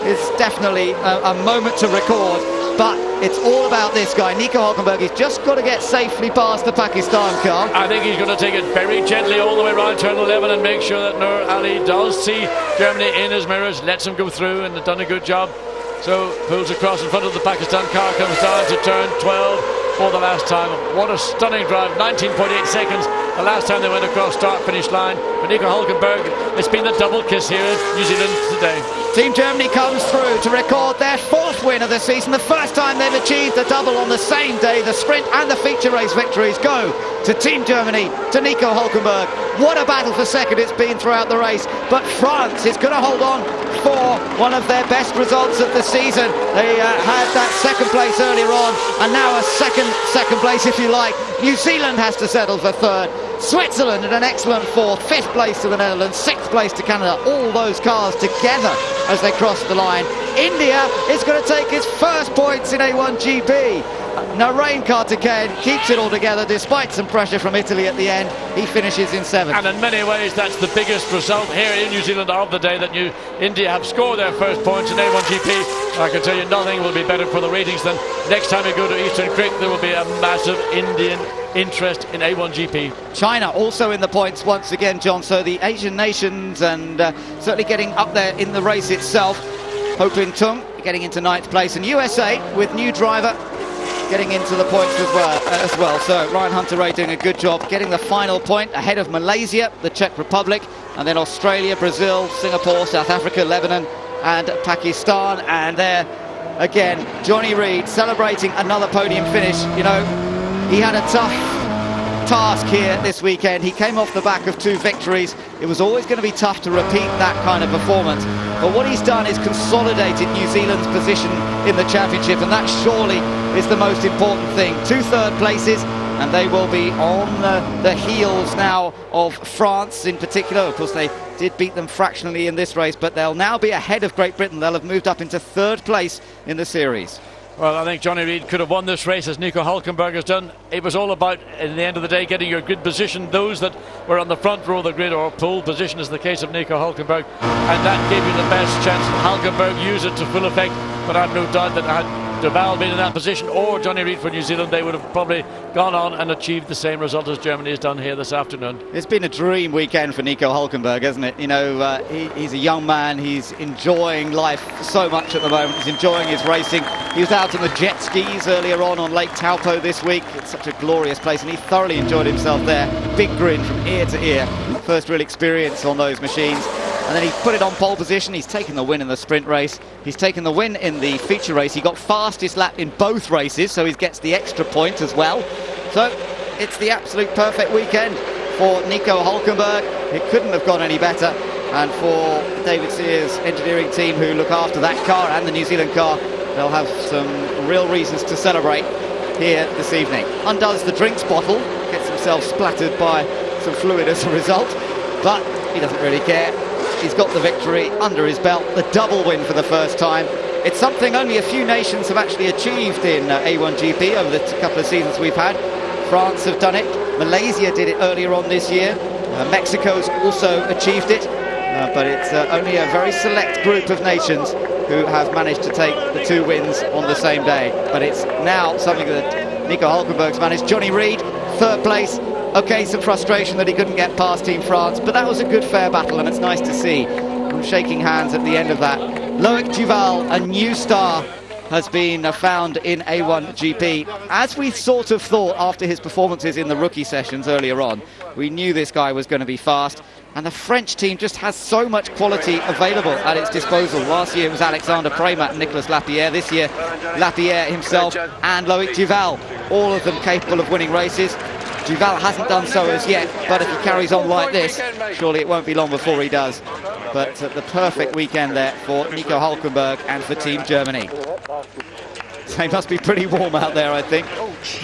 is definitely a moment to record. But it's all about this guy, Nico Hulkenberg. He's just got to get safely past the Pakistan car. I think he's going to take it very gently all the way around turn 11 and make sure that Nur Ali does see Germany in his mirrors, lets him go through, and they've done a good job. So pulls across in front of the Pakistan car, comes down to turn 12 for the last time. What a stunning drive, 19.8 seconds the last time they went across start-finish line. For Nico Hulkenberg, it's been the double kiss here in New Zealand today. Team Germany comes through to record their 4th win of the season, the first time they've achieved a double on the same day. The sprint and the feature race victories go to Team Germany, to Nico Hulkenberg. What a battle for second it's been throughout the race, but France is going to hold on for one of their best results of the season. They had that second place earlier on, and now a second place if you like. New Zealand has to settle for 3rd. Switzerland in an excellent 4th, 5th place to the Netherlands, 6th place to Canada. All those cars together as they cross the line. India is going to take its first points in A1GP. Narain Karthikeyan keeps it all together despite some pressure from Italy at the end. He finishes in 7th. And in many ways that's the biggest result here in New Zealand of the day, that India have scored their first points in A1GP. I can tell you nothing will be better for the ratings than next time you go to Eastern Creek there will be a massive Indian interest in A1GP. China also in the points once again, John, so the Asian nations and certainly getting up there in the race itself. Ho Pin Tung getting into 9th place, and USA with new driver getting into the points as well. So Ryan Hunter-Reay doing a good job getting the final point ahead of Malaysia, the Czech Republic, and then Australia, Brazil, Singapore, South Africa, Lebanon and Pakistan. And there again, Johnny Reid celebrating another podium finish. You know, he had a tough task here this weekend. He came off the back of 2 victories. It was always going to be tough to repeat that kind of performance, but what he's done is consolidated New Zealand's position in the championship, and that surely is the most important thing. 2 third places, and they will be on the heels now of France in particular. Of course they did beat them fractionally in this race, but they'll now be ahead of Great Britain. They'll have moved up into 3rd place in the series. Well, I think Johnny Reid could have won this race as Nico Hulkenberg has done. It was all about, in the end of the day, getting your grid position. Those that were on the front row of the grid or pole position, is the case of Nico Hulkenberg, and that gave you the best chance. Hulkenberg used it to full effect, but I have no doubt that had Duval been in that position, or Johnny Reid for New Zealand, they would have probably gone on and achieved the same result as Germany has done here this afternoon. It's been a dream weekend for Nico Hulkenberg, hasn't it? You know, he's a young man, he's enjoying life so much at the moment, he's enjoying his racing. He was out on the jet skis earlier on Lake Taupo this week. It's such a glorious place, and he thoroughly enjoyed himself there. Big grin from ear to ear. First real experience on those machines. And then he put it on pole position. He's taken the win in the sprint race. He's taken the win in the feature race. He got fastest lap in both races, so he gets the extra point as well. So it's the absolute perfect weekend for Nico Hulkenberg. It couldn't have gone any better. And for David Sears' engineering team, who look after that car and the New Zealand car, they'll have some real reasons to celebrate here this evening. Undoes the drinks bottle, gets himself splattered by some fluid as a result, but he doesn't really care. He's got the victory under his belt, the double win for the first time. It's something only a few nations have actually achieved in A1GP over the couple of seasons we've had. France have done it, Malaysia did it earlier on this year, Mexico's also achieved it, but it's only a very select group of nations who have managed to take the 2 wins on the same day. But it's now something that Nico Hulkenberg's managed. Johnny Reid, 3rd place. Okay, some frustration that he couldn't get past Team France, but that was a good fair battle, and it's nice to see them shaking hands at the end of that. Loic Duval, a new star, has been found in A1GP. As we sort of thought after his performances in the rookie sessions earlier on, we knew this guy was going to be fast, and the French team just has so much quality available at its disposal. Last year it was Alexander Premat and Nicolas Lapierre. This year, Lapierre himself and Loic Duval, all of them capable of winning races. Duval hasn't done so as yet, but if he carries on like this, surely it won't be long before he does. But the perfect weekend there for Nico Hülkenberg and for Team Germany. They must be pretty warm out there, I think,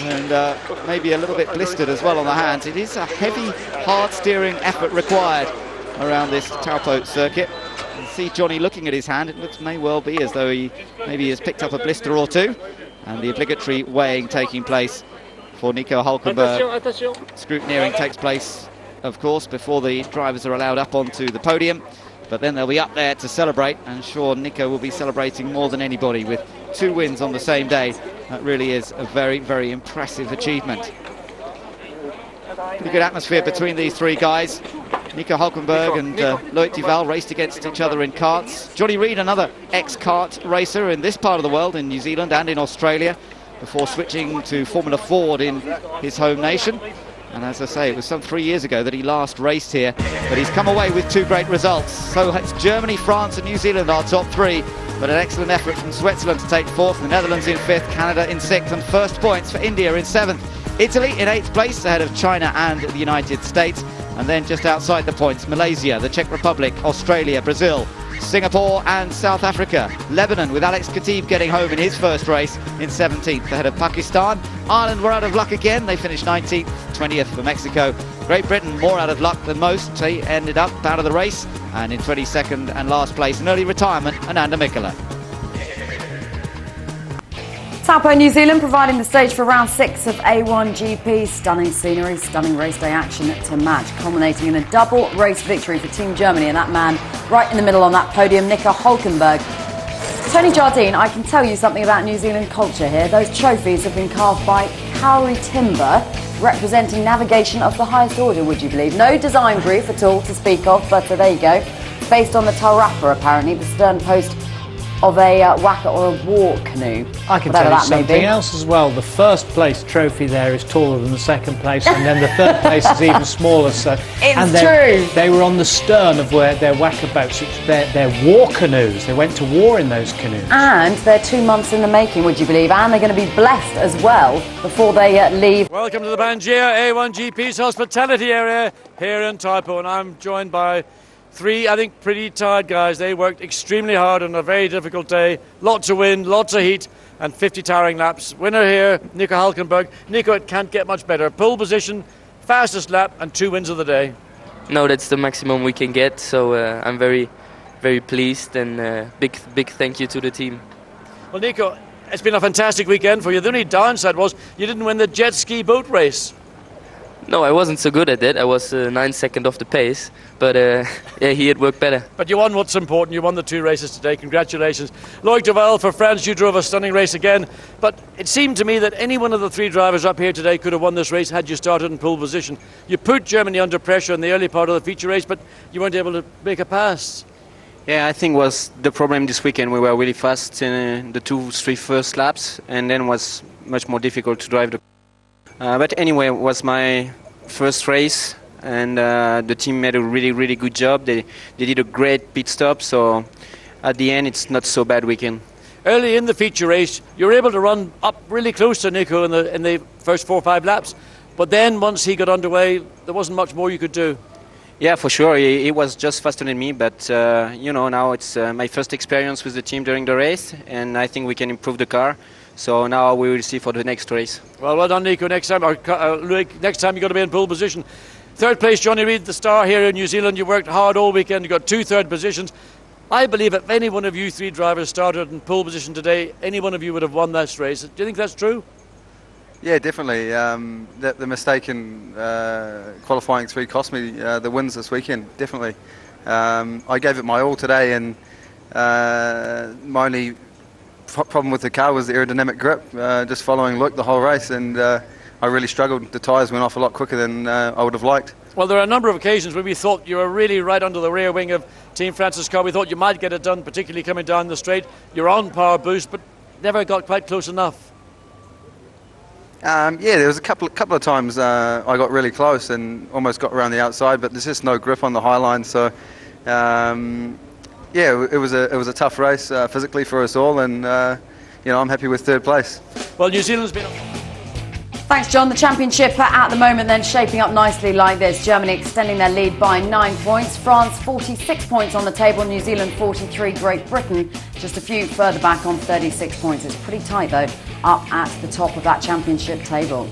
and maybe a little bit blistered as well on the hands. It is a heavy, hard steering effort required around this Taupo circuit. You see Johnny looking at his hand. It may well be as though he maybe has picked up a blister or two, and the obligatory weighing taking place for Nico Hülkenberg. Scrutineering takes place, of course, before the drivers are allowed up onto the podium, but then they'll be up there to celebrate, and sure, Nico will be celebrating more than anybody with 2 wins on the same day. That really is a very, very impressive achievement. Pretty good atmosphere between these 3 guys. Nico Hülkenberg and Loic Duval raced against each other in karts. Johnny Reid, another ex-kart racer in this part of the world, in New Zealand and in Australia, before switching to Formula Ford in his home nation. And as I say, it was some 3 years ago that he last raced here, but he's come away with 2 great results. So it's Germany, France and New Zealand our top 3, but an excellent effort from Switzerland to take 4th, the Netherlands in 5th, Canada in 6th, and first points for India in 7th. Italy in 8th place, ahead of China and the United States, and then just outside the points, Malaysia, the Czech Republic, Australia, Brazil, Singapore and South Africa. Lebanon, with Alex Khatib getting home in his first race, in 17th, ahead of Pakistan. Ireland were out of luck again, they finished 19th, 20th for Mexico. Great Britain, more out of luck than most, they ended up out of the race, and in 22nd and last place, an early retirement, Ananda Mikkola. Taupo, New Zealand, providing the stage for round 6 of A1GP. Stunning scenery, stunning race day action to match, culminating in a double race victory for Team Germany, and that man right in the middle on that podium, Nico Hülkenberg. Tony Jardine, I can tell you something about New Zealand culture here. Those trophies have been carved by Kauri timber, representing navigation of the highest order, would you believe? No design brief at all to speak of, but there you go. Based on the Taurapa, apparently, the stern post of a whacker or a war canoe. I can tell you something else as well. The first place trophy there is taller than the second place, and then the third place is even smaller. So it's true. They were on the stern of their whacker boats, their war canoes. They went to war in those canoes. And they're 2 months in the making, would you believe? And they're going to be blessed as well before they leave. Welcome to the Banjia A1GP's hospitality area here in Taupo, and I'm joined by 3, I think, pretty tired guys. They worked extremely hard on a very difficult day. Lots of wind, lots of heat, and 50 tiring laps. Winner here, Nico Hülkenberg. Nico, it can't get much better. Pole position, fastest lap, and 2 wins of the day. No, that's the maximum we can get. So I'm very, very pleased, and big thank you to the team. Well, Nico, it's been a fantastic weekend for you. The only downside was you didn't win the jet ski boat race. No, I wasn't so good at it. I was 9 seconds off the pace, but yeah, he had worked better. But you won what's important. You won the 2 races today. Congratulations. Loic Duval for France, you drove a stunning race again. But it seemed to me that any one of the 3 drivers up here today could have won this race had you started in pole position. You put Germany under pressure in the early part of the feature race, but you weren't able to make a pass. Yeah, I think was the problem this weekend. We were really fast in the 2-3 first laps, and then was much more difficult to drive the but anyway, it was my first race, and the team made a really good job. They did a great pit stop, so at the end it's not so bad weekend. Early in the feature race, you were able to run up really close to Nico in the first 4 or 5 laps, but then once he got underway, there wasn't much more you could do. Yeah, for sure. He was just faster than me, but now it's my first experience with the team during the race, and I think we can improve the car. So now we will see for the next race. Well done, Nico. Next time, next time you've got to be in pole position. 3rd place, Johnny Reid, the star here in New Zealand. You worked hard all weekend. You got 2 third positions. I believe if any one of you 3 drivers started in pole position today, any one of you would have won this race. Do you think that's true? Yeah, definitely. The mistake in qualifying 3 cost me the wins this weekend, definitely. I gave it my all today, and my only problem with the car was the aerodynamic grip, just following Loic the whole race, and I really struggled. The tyres went off a lot quicker than I would have liked. Well, there are a number of occasions where we thought you were really right under the rear wing of Team France's car. We thought you might get it done, particularly coming down the straight. You're on power boost, but never got quite close enough. Yeah, there was a couple of times I got really close and almost got around the outside, but there's just no grip on the high line, so yeah, it was a tough race physically for us all, and I'm happy with 3rd place. Well, New Zealand's been... Thanks, John. The championship at the moment then shaping up nicely like this. Germany extending their lead by 9 points. France 46 points on the table. New Zealand 43. Great Britain just a few further back on 36 points. It's pretty tight though up at the top of that championship table.